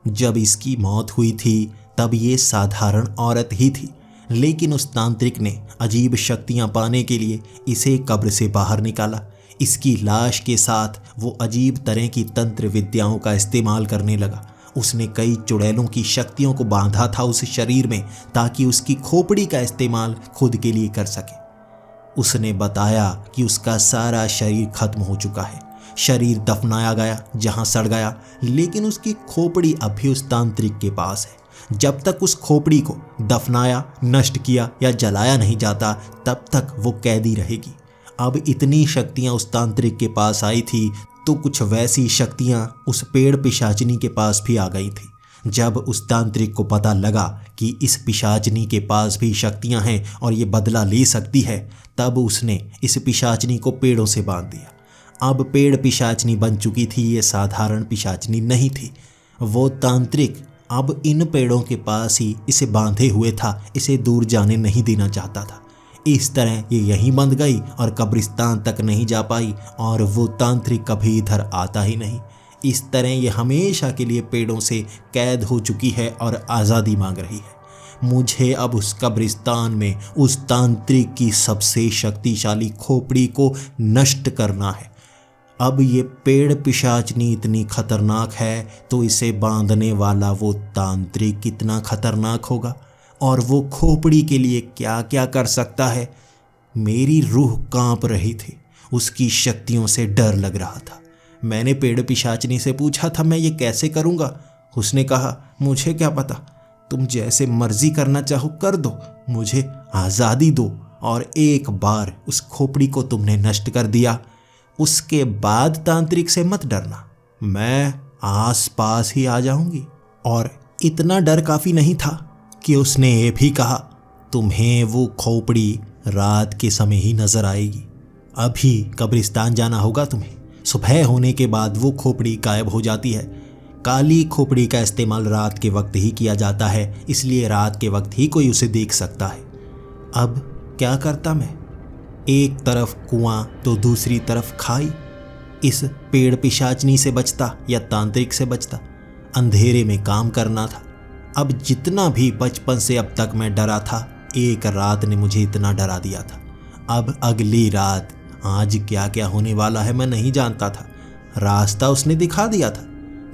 जब इसकी मौत हुई थी तब ये साधारण औरत ही थी, लेकिन उस तांत्रिक ने अजीब शक्तियाँ पाने के लिए इसे कब्र से बाहर निकाला। इसकी लाश के साथ वो अजीब तरह की तंत्र विद्याओं का इस्तेमाल करने लगा। उसने कई चुड़ैलों की शक्तियों को बांधा था उस शरीर में, ताकि उसकी खोपड़ी का इस्तेमाल खुद के लिए कर सके। उसने बताया कि उसका सारा शरीर खत्म हो चुका है, शरीर दफनाया गया जहां सड़ गया, लेकिन उसकी खोपड़ी अब भी उस तांत्रिक के पास है। जब तक उस खोपड़ी को दफनाया, नष्ट किया या जलाया नहीं जाता, तब तक वो कैदी रहेगी। अब इतनी शक्तियां उस तांत्रिक के पास आई थी, तो कुछ वैसी शक्तियां उस पेड़ पिशाचनी के पास भी आ गई थी। जब उस तांत्रिक को पता लगा कि इस पिशाचनी के पास भी शक्तियां हैं और ये बदला ले सकती है, तब उसने इस पिशाचनी को पेड़ों से बांध दिया। अब पेड़ पिशाचनी बन चुकी थी, ये साधारण पिशाचनी नहीं थी। वो तांत्रिक अब इन पेड़ों के पास ही इसे बांधे हुए था, इसे दूर जाने नहीं देना चाहता था। इस तरह ये यहीं बंध गई और कब्रिस्तान तक नहीं जा पाई और वो तांत्रिक कभी इधर आता ही नहीं। इस तरह ये हमेशा के लिए पेड़ों से कैद हो चुकी है और आज़ादी मांग रही है। मुझे अब उस कब्रिस्तान में उस तांत्रिक की सबसे शक्तिशाली खोपड़ी को नष्ट करना है। अब ये पेड़ पिशाचनी इतनी खतरनाक है तो इसे बांधने वाला वो तांत्रिक कितना खतरनाक होगा और वो खोपड़ी के लिए क्या क्या कर सकता है। मेरी रूह कांप रही थी, उसकी शक्तियों से डर लग रहा था। मैंने पेड़ पिशाचनी से पूछा था मैं ये कैसे करूँगा। उसने कहा मुझे क्या पता, तुम जैसे मर्जी करना चाहो कर दो, मुझे आज़ादी दो और एक बार उस खोपड़ी को तुमने नष्ट कर दिया उसके बाद तांत्रिक से मत डरना, मैं आस पास ही आ जाऊंगी। और इतना डर काफ़ी नहीं था कि उसने ये भी कहा तुम्हें वो खोपड़ी रात के समय ही नजर आएगी। अभी कब्रिस्तान जाना होगा तुम्हें। सुबह होने के बाद वो खोपड़ी गायब हो जाती है। काली खोपड़ी का इस्तेमाल रात के वक्त ही किया जाता है, इसलिए रात के वक्त ही कोई उसे देख सकता है। अब क्या करता मैं, एक तरफ कुआं तो दूसरी तरफ खाई। इस पेड़ पिशाचनी से बचता या तांत्रिक से बचता, अंधेरे में काम करना था। अब जितना भी बचपन से अब तक मैं डरा था, एक रात ने मुझे इतना डरा दिया था। अब अगली रात आज क्या क्या होने वाला है मैं नहीं जानता था। रास्ता उसने दिखा दिया था,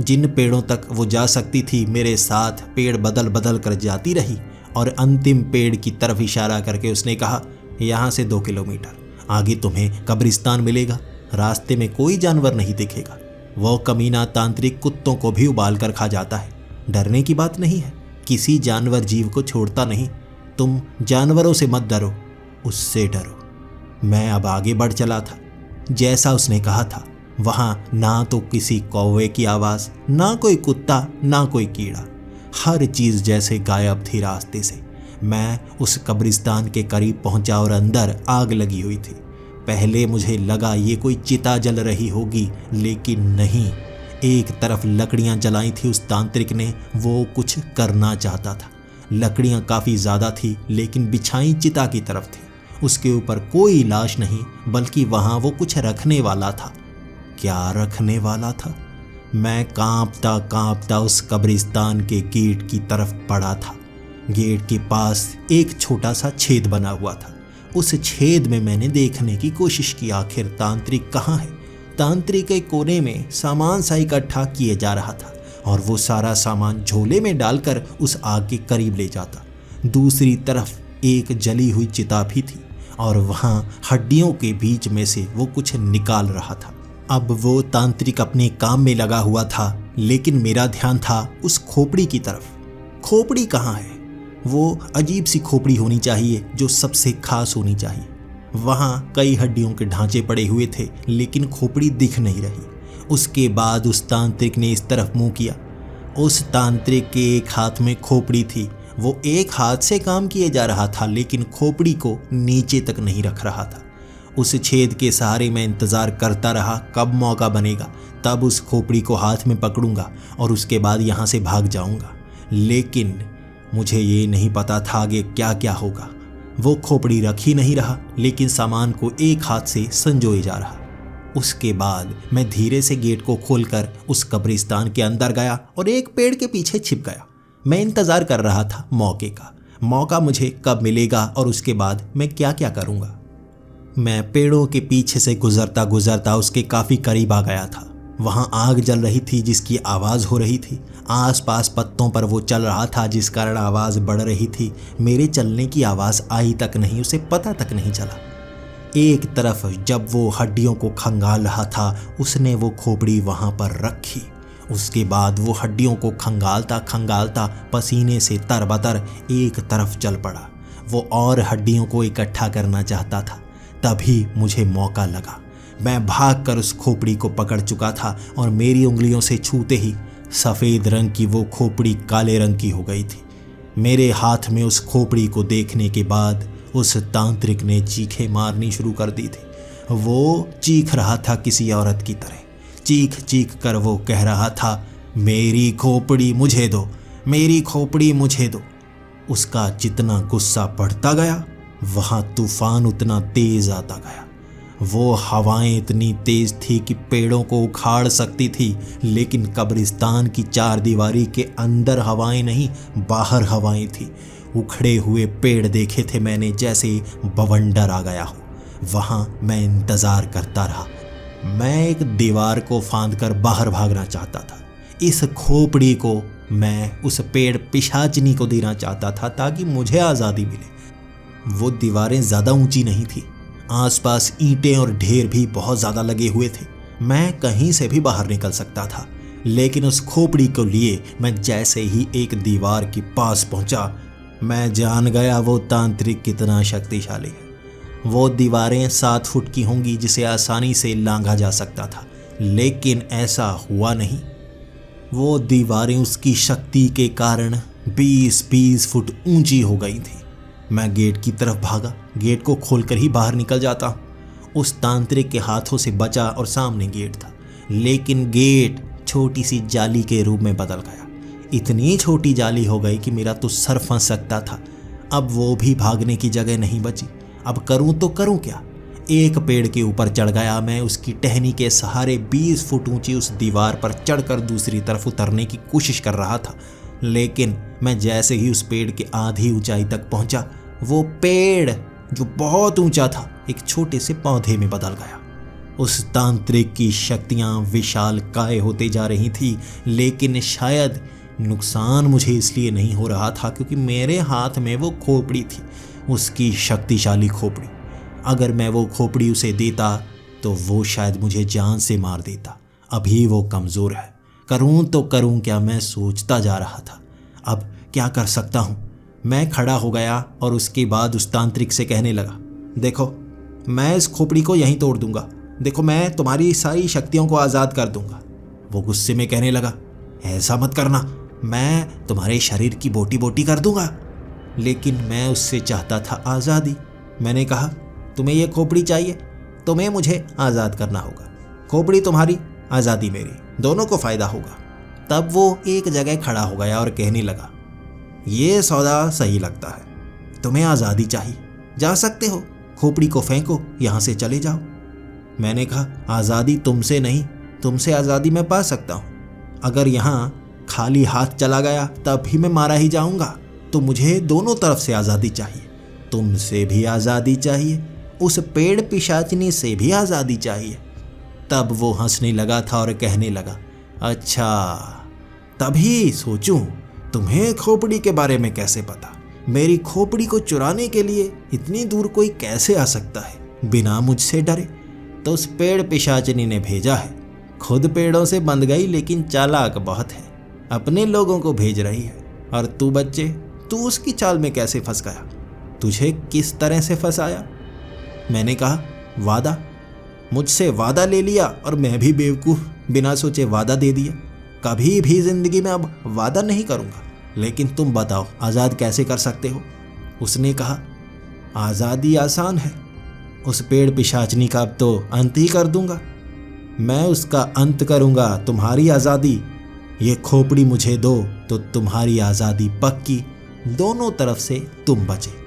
जिन पेड़ों तक वो जा सकती थी मेरे साथ पेड़ बदल बदल कर जाती रही और अंतिम पेड़ की तरफ इशारा करके उसने कहा यहाँ से 2 किलोमीटर आगे तुम्हें कब्रिस्तान मिलेगा, रास्ते में कोई जानवर नहीं दिखेगा। वो कमीना तांत्रिक कुत्तों को भी उबाल कर खा जाता है। डरने की बात नहीं है, किसी जानवर जीव को छोड़ता नहीं। तुम जानवरों से मत डरो, उससे डरो। मैं अब आगे बढ़ चला था। जैसा उसने कहा था वहाँ ना तो किसी कौवे की आवाज़, ना कोई कुत्ता, ना कोई कीड़ा, हर चीज़ जैसे गायब थी रास्ते से। मैं उस कब्रिस्तान के करीब पहुंचा और अंदर आग लगी हुई थी। पहले मुझे लगा ये कोई चिता जल रही होगी, लेकिन नहीं। एक तरफ लकड़ियां जलाई थी उस तांत्रिक ने, वो कुछ करना चाहता था। लकड़ियां काफ़ी ज़्यादा थी लेकिन बिछाई चिता की तरफ थी। उसके ऊपर कोई लाश नहीं, बल्कि वहाँ वो कुछ रखने वाला था। क्या रखने वाला था? मैं कांपता कांपता उस कब्रिस्तान के गेट की तरफ पड़ा था। गेट के पास एक छोटा सा छेद बना हुआ था। उस छेद में मैंने देखने की कोशिश की आखिर तांत्रिक कहाँ है। तांत्रिक के कोने में सामान सा इकट्ठा किए जा रहा था और वो सारा सामान झोले में डालकर उस आग के करीब ले जाता। दूसरी तरफ एक जली हुई चिता भी थी और वहाँ हड्डियों के बीच में से वो कुछ निकाल रहा था। अब वो तांत्रिक अपने काम में लगा हुआ था, लेकिन मेरा ध्यान था उस खोपड़ी की तरफ। खोपड़ी कहाँ है? वो अजीब सी खोपड़ी होनी चाहिए जो सबसे खास होनी चाहिए। वहाँ कई हड्डियों के ढांचे पड़े हुए थे, लेकिन खोपड़ी दिख नहीं रही। उसके बाद उस तांत्रिक ने इस तरफ मुंह किया। उस तांत्रिक के एक हाथ में खोपड़ी थी। वो एक हाथ से काम किए जा रहा था, लेकिन खोपड़ी को नीचे तक नहीं रख रहा था। उस छेद के सहारे मैं इंतज़ार करता रहा, कब मौका बनेगा तब उस खोपड़ी को हाथ में पकड़ूंगा और उसके बाद यहाँ से भाग जाऊंगा। लेकिन मुझे ये नहीं पता था आगे क्या क्या होगा। वो खोपड़ी रख ही नहीं रहा, लेकिन सामान को एक हाथ से संजोए जा रहा। उसके बाद मैं धीरे से गेट को खोलकर उस कब्रिस्तान के अंदर गया और एक पेड़ के पीछे छिप गया। मैं इंतज़ार कर रहा था मौके का। मौका मुझे कब मिलेगा और उसके बाद मैं क्या क्या करूँगा। मैं पेड़ों के पीछे से गुजरता गुजरता उसके काफ़ी करीब आ गया था। वहाँ आग जल रही थी जिसकी आवाज़ हो रही थी। आसपास पत्तों पर वो चल रहा था जिस कारण आवाज़ बढ़ रही थी। मेरे चलने की आवाज़ आई तक नहीं, उसे पता तक नहीं चला। एक तरफ जब वो हड्डियों को खंगाल रहा था, उसने वो खोपड़ी वहाँ पर रखी। उसके बाद वो हड्डियों को खंगालता खंगालता पसीने से तरबतर एक तरफ चल पड़ा। वो और हड्डियों को इकट्ठा करना चाहता था। तभी मुझे मौका लगा। मैं भागकर उस खोपड़ी को पकड़ चुका था और मेरी उंगलियों से छूते ही सफ़ेद रंग की वो खोपड़ी काले रंग की हो गई थी। मेरे हाथ में उस खोपड़ी को देखने के बाद उस तांत्रिक ने चीखें मारनी शुरू कर दी थी। वो चीख रहा था किसी औरत की तरह। चीख चीख कर वो कह रहा था, मेरी खोपड़ी मुझे दो, मेरी खोपड़ी मुझे दो। उसका जितना गुस्सा बढ़ता गया वहां तूफान उतना तेज आता गया। वो हवाएं इतनी तेज थी कि पेड़ों को उखाड़ सकती थी, लेकिन कब्रिस्तान की चारदीवारी के अंदर हवाएं नहीं, बाहर हवाएं थी। उखड़े हुए पेड़ देखे थे मैंने जैसे बवंडर आ गया हो। वहां मैं इंतजार करता रहा। मैं एक दीवार को फांद कर बाहर भागना चाहता था। इस खोपड़ी को मैं उस पेड़ पिशाचनी को देना चाहता था ताकि मुझे आज़ादी मिले। वो दीवारें ज़्यादा ऊंची नहीं थी, आसपास ईंटें और ढेर भी बहुत ज़्यादा लगे हुए थे। मैं कहीं से भी बाहर निकल सकता था, लेकिन उस खोपड़ी को लिए मैं जैसे ही एक दीवार के पास पहुंचा, मैं जान गया वो तांत्रिक कितना शक्तिशाली है। वो दीवारें 7 फुट की होंगी जिसे आसानी से लांघा जा सकता था, लेकिन ऐसा हुआ नहीं। वो दीवारें उसकी शक्ति के कारण 20-20 फुट ऊंची हो गई थी। मैं गेट की तरफ भागा, गेट को खोलकर ही बाहर निकल जाता हूँ। उस तांत्रिक के हाथों से बचा और सामने गेट था, लेकिन गेट छोटी सी जाली के रूप में बदल गया। इतनी छोटी जाली हो गई कि मेरा तो सर फंस सकता था। अब वो भी भागने की जगह नहीं बची। अब करूं तो करूं क्या? एक पेड़ के ऊपर चढ़ गया मैं। उसकी टहनी के सहारे 20 फुट ऊंची उस दीवार पर चढ़कर दूसरी तरफ उतरने की कोशिश कर रहा था, लेकिन मैं जैसे ही उस पेड़ के आधी ऊंचाई तक पहुंचा, वो पेड़ जो बहुत ऊंचा था एक छोटे से पौधे में बदल गया। उस तांत्रिक की शक्तियां विशाल काय होते जा रही थी, लेकिन शायद नुकसान मुझे इसलिए नहीं हो रहा था क्योंकि मेरे हाथ में वो खोपड़ी थी, उसकी शक्तिशाली खोपड़ी। अगर मैं वो खोपड़ी उसे देता तो वो शायद मुझे जान से मार देता। अभी वो कमज़ोर है। करूं तो करूं क्या, मैं सोचता जा रहा था। अब क्या कर सकता हूं? मैं खड़ा हो गया और उसके बाद उस तांत्रिक से कहने लगा, देखो मैं इस खोपड़ी को यहीं तोड़ दूंगा। देखो मैं तुम्हारी सारी शक्तियों को आज़ाद कर दूंगा। वो गुस्से में कहने लगा, ऐसा मत करना, मैं तुम्हारे शरीर की बोटी बोटी कर दूंगा। लेकिन मैं उससे चाहता था आज़ादी। मैंने कहा, तुम्हें ये खोपड़ी चाहिए, तुम्हें मुझे आज़ाद करना होगा। खोपड़ी तुम्हारी, आज़ादी मेरी, दोनों को फ़ायदा होगा। तब वो एक जगह खड़ा हो गया और कहने लगा, ये सौदा सही लगता है, तुम्हें आज़ादी चाहिए, जा सकते हो, खोपड़ी को फेंको, यहाँ से चले जाओ। मैंने कहा, आज़ादी तुमसे नहीं, तुमसे आज़ादी मैं पा सकता हूँ। अगर यहाँ खाली हाथ चला गया तब भी मैं मारा ही जाऊँगा। तो मुझे दोनों तरफ से आज़ादी चाहिए, तुमसे भी आज़ादी चाहिए, उस पेड़ पिशाचनी से भी आज़ादी चाहिए। तब वो हंसने लगा था और कहने लगा, अच्छा तभी सोचूं तुम्हें खोपड़ी के बारे में कैसे पता? मेरी खोपड़ी को चुराने के लिए इतनी दूर कोई कैसे आ सकता है बिना मुझसे डरे? तो उस पेड़ पिशाचनी ने भेजा है। खुद पेड़ों से बंध गई लेकिन चालाक बहुत है, अपने लोगों को भेज रही है। और तू बच्चे, तू उसकी चाल में कैसे फंस गया? तुझे किस तरह से फंसाया? मैंने कहा, वादा, मुझसे वादा ले लिया और मैं भी बेवकूफ़ बिना सोचे वादा दे दिया। कभी भी ज़िंदगी में अब वादा नहीं करूँगा। लेकिन तुम बताओ आज़ाद कैसे कर सकते हो? उसने कहा, आज़ादी आसान है, उस पेड़ पिशाचनी का अब तो अंत ही कर दूंगा। मैं उसका अंत करूँगा, तुम्हारी आज़ादी। ये खोपड़ी मुझे दो तो तुम्हारी आज़ादी पक्की, दोनों तरफ से तुम बचे।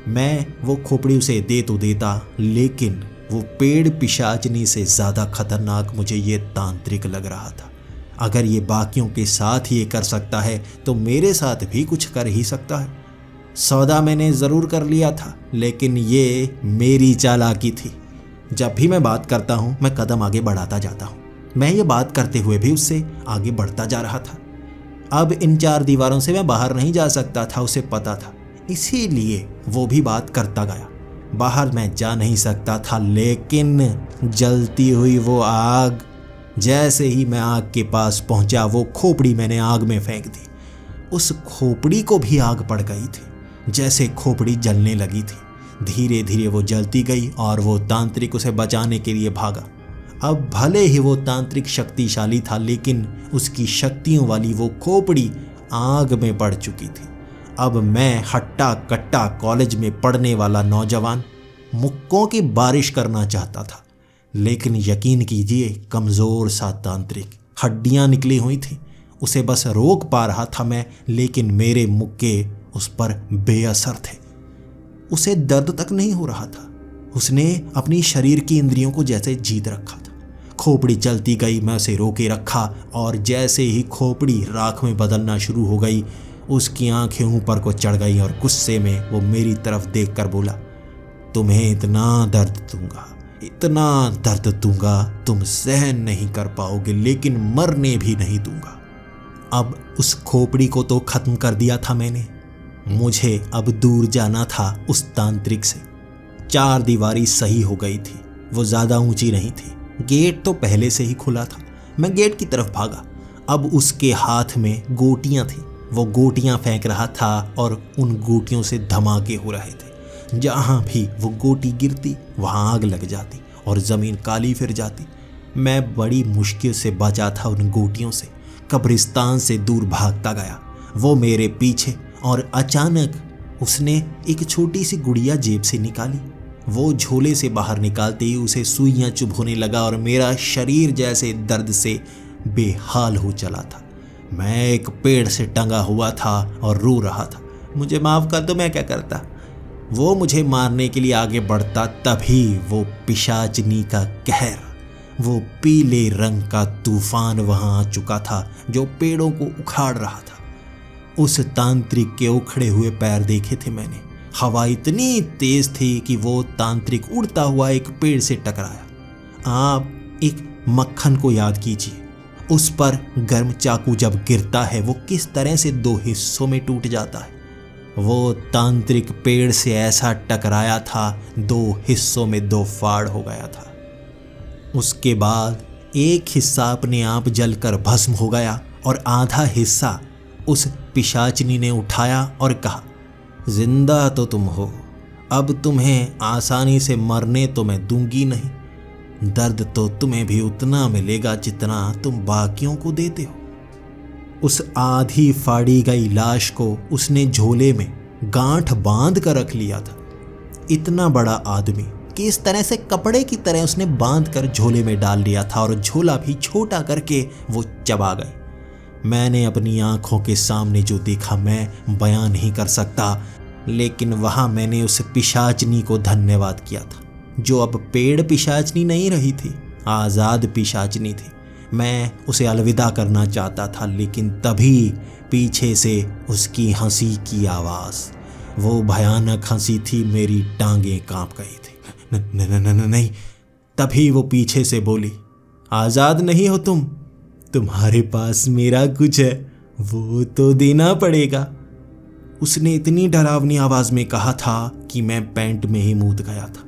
मैं वो खोपड़ी उसे दे तो देता, लेकिन वो पेड़ पिशाचनी से ज़्यादा खतरनाक मुझे ये तांत्रिक लग रहा था। अगर ये बाकियों के साथ ये कर सकता है तो मेरे साथ भी कुछ कर ही सकता है। सौदा मैंने ज़रूर कर लिया था, लेकिन ये मेरी चालाकी थी। जब भी मैं बात करता हूँ मैं कदम आगे बढ़ाता जाता हूँ। मैं ये बात करते हुए भी उससे आगे बढ़ता जा रहा था। अब इन 4 दीवारों से मैं बाहर नहीं जा सकता था, उसे पता था, इसीलिए वो भी बात करता गया। बाहर मैं जा नहीं सकता था, लेकिन जलती हुई वो आग, जैसे ही मैं आग के पास पहुंचा वो खोपड़ी मैंने आग में फेंक दी। उस खोपड़ी को भी आग पड़ गई थी। जैसे खोपड़ी जलने लगी थी, धीरे धीरे वो जलती गई और वो तांत्रिक उसे बचाने के लिए भागा। अब भले ही वो तांत्रिक शक्तिशाली था, लेकिन उसकी शक्तियों वाली वो खोपड़ी आग में पड़ चुकी थी। अब मैं हट्टा कट्टा कॉलेज में पढ़ने वाला नौजवान मुक्कों की बारिश करना चाहता था, लेकिन यकीन कीजिए कमज़ोर सा तांत्रिक, हड्डियां निकली हुई थी, उसे बस रोक पा रहा था मैं, लेकिन मेरे मुक्के उस पर बेअसर थे। उसे दर्द तक नहीं हो रहा था। उसने अपनी शरीर की इंद्रियों को जैसे जीत रखा था। खोपड़ी चलती गई, मैं उसे रोके रखा और जैसे ही खोपड़ी राख में बदलना शुरू हो गई, उसकी आंखें ऊपर को चढ़ गई और गुस्से में वो मेरी तरफ देखकर बोला, तुम्हें इतना दर्द दूंगा तुम सहन नहीं कर पाओगे, लेकिन मरने भी नहीं दूंगा। अब उस खोपड़ी को तो खत्म कर दिया था मैंने। मुझे अब दूर जाना था उस तांत्रिक से। 4 दीवारी सही हो गई थी, वो ज्यादा ऊंची नहीं थी। गेट तो पहले से ही खुला था। मैं गेट की तरफ भागा। अब उसके हाथ में गोटियां थी। वो गोटियां फेंक रहा था और उन गोटियों से धमाके हो रहे थे। जहां भी वो गोटी गिरती वहां आग लग जाती और जमीन काली फिर जाती। मैं बड़ी मुश्किल से बचा था उन गोटियों से। कब्रिस्तान से दूर भागता गया, वो मेरे पीछे, और अचानक उसने एक छोटी सी गुड़िया जेब से निकाली। वो झोले से बाहर निकालते ही उसे सुइयां चुभोने लगा और मेरा शरीर जैसे दर्द से बेहाल हो चला था। मैं एक पेड़ से टंगा हुआ था और रो रहा था। मुझे माफ कर दो, मैं क्या करता। वो मुझे मारने के लिए आगे बढ़ता, तभी वो पिशाचनी का कहर, वो पीले रंग का तूफान वहां आ चुका था जो पेड़ों को उखाड़ रहा था। उस तांत्रिक के उखड़े हुए पैर देखे थे मैंने। हवा इतनी तेज थी कि वो तांत्रिक उड़ता हुआ एक पेड़ से टकराया। आप एक मक्खन को याद कीजिए, उस पर गर्म चाकू जब गिरता है वो किस तरह से 2 हिस्सों में टूट जाता है। वो तांत्रिक पेड़ से ऐसा टकराया था, 2 हिस्सों में 2 फाड़ हो गया था। उसके बाद एक हिस्सा अपने आप जलकर भस्म हो गया और आधा हिस्सा उस पिशाचनी ने उठाया और कहा, जिंदा तो तुम हो, अब तुम्हें आसानी से मरने तो मैं दूंगी नहीं। दर्द तो तुम्हें भी उतना मिलेगा जितना तुम बाकियों को देते हो। उस आधी फाड़ी गई लाश को उसने झोले में गांठ बांध कर रख लिया था। इतना बड़ा आदमी कि इस तरह से कपड़े की तरह उसने बांध कर झोले में डाल लिया था और झोला भी छोटा करके वो चबा गए। मैंने अपनी आंखों के सामने जो देखा मैं बयान नहीं कर सकता, लेकिन वहां मैंने उस पिशाचनी को धन्यवाद किया था, जो अब पेड़ पिशाचनी नहीं रही थी, आज़ाद पिशाचनी थी। मैं उसे अलविदा करना चाहता था, लेकिन तभी पीछे से उसकी हंसी की आवाज़, वो भयानक हंसी थी, मेरी टांगें कांप गई थी। नहीं। तभी वो पीछे से बोली, आज़ाद नहीं हो तुम, तुम्हारे पास मेरा कुछ है, वो तो देना पड़ेगा। उसने इतनी डरावनी आवाज में कहा था कि मैं पैंट में ही मूत गया था।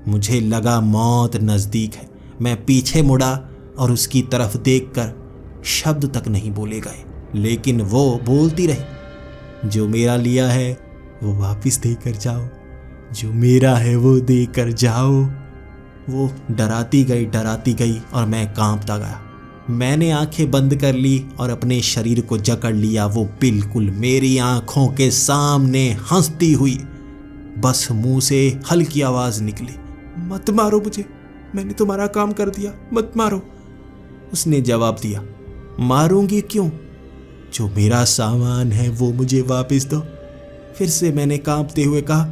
मुझे लगा मौत नजदीक है। मैं पीछे मुड़ा और उसकी तरफ देखकर शब्द तक नहीं बोले गए, लेकिन वो बोलती रही, जो मेरा लिया है वो वापस देकर जाओ, जो मेरा है वो देकर जाओ। वो डराती गई और मैं कांपता गया। मैंने आंखें बंद कर ली और अपने शरीर को जकड़ लिया। वो बिल्कुल मेरी आंखों के सामने हंसती हुई, बस मुंह से हल्की आवाज निकली, मत मारो मुझे, मैंने तुम्हारा काम कर दिया, मत मारो। उसने जवाब दिया, मारूंगी क्यों, जो मेरा सामान है वो मुझे वापस दो। फिर से मैंने कांपते हुए कहा,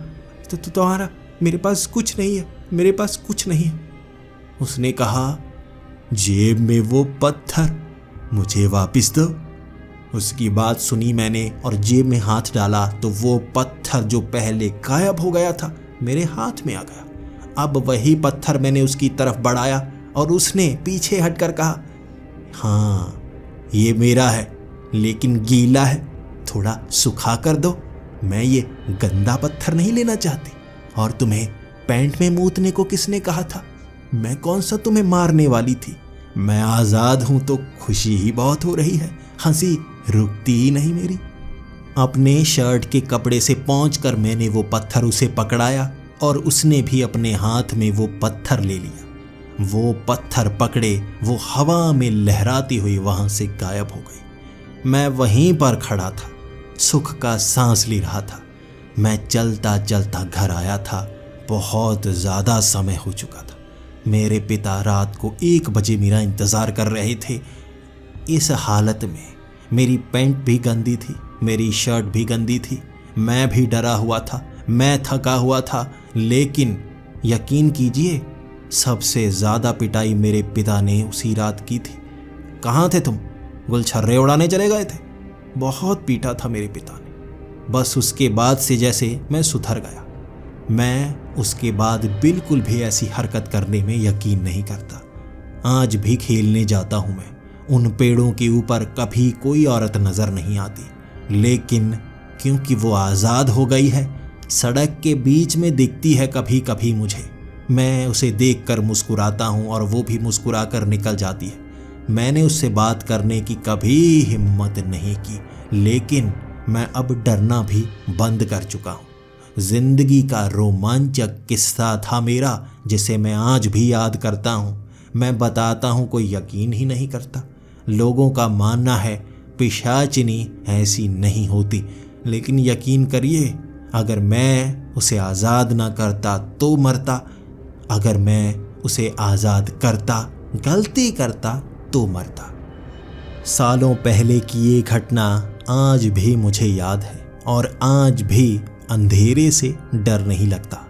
तो तुम्हारा, मेरे पास कुछ नहीं है, मेरे पास कुछ नहीं है। उसने कहा, जेब में वो पत्थर मुझे वापस दो। उसकी बात सुनी मैंने और जेब में हाथ डाला तो वो पत्थर जो पहले गायब हो गया था मेरे हाथ में आ गया। अब वही पत्थर मैंने उसकी तरफ बढ़ाया और उसने पीछे हटकर कहा, हाँ ये मेरा है, लेकिन गीला है, थोड़ा सुखा कर दो। मैं ये गंदा पत्थर नहीं लेना चाहती। और तुम्हें पैंट में मूतने को किसने कहा था? मैं कौन सा तुम्हें मारने वाली थी? मैं आज़ाद हूं तो खुशी ही बहुत हो रही है, हंसी रुकती ही नहीं मेरी। अपने शर्ट के कपड़े से पोंछकर मैंने वो पत्थर उसे पकड़ाया और उसने भी अपने हाथ में वो पत्थर ले लिया। वो पत्थर पकड़े वो हवा में लहराती हुई वहां से गायब हो गई। मैं वहीं पर खड़ा था, सुख का सांस ले रहा था। मैं चलता चलता घर आया था। बहुत ज़्यादा समय हो चुका था। मेरे पिता रात को 1 बजे मेरा इंतज़ार कर रहे थे। इस हालत में मेरी पैंट भी गंदी थी, मेरी शर्ट भी गंदी थी। मैं भी डरा हुआ था, मैं थका हुआ था। लेकिन यकीन कीजिए, सबसे ज़्यादा पिटाई मेरे पिता ने उसी रात की थी। कहाँ थे तुम? गुलछर्रे उड़ाने चले गए थे। बहुत पीटा था मेरे पिता ने। बस उसके बाद से जैसे मैं सुधर गया। मैं उसके बाद बिल्कुल भी ऐसी हरकत करने में यकीन नहीं करता। आज भी खेलने जाता हूँ मैं, उन पेड़ों के ऊपर कभी कोई औरत नज़र नहीं आती, लेकिन क्योंकि वो आज़ाद हो गई है, सड़क के बीच में दिखती है कभी कभी मुझे। मैं उसे देखकर मुस्कुराता हूँ और वो भी मुस्कुरा कर निकल जाती है। मैंने उससे बात करने की कभी हिम्मत नहीं की, लेकिन मैं अब डरना भी बंद कर चुका हूँ। जिंदगी का रोमांचक किस्सा था मेरा, जिसे मैं आज भी याद करता हूँ। मैं बताता हूँ, कोई यकीन ही नहीं करता। लोगों का मानना है पिशाचिनी ऐसी नहीं होती, लेकिन यकीन करिए, अगर मैं उसे आज़ाद ना करता तो मरता, अगर मैं उसे आज़ाद करता, गलती करता तो मरता। सालों पहले की ये घटना आज भी मुझे याद है और आज भी अंधेरे से डर नहीं लगता।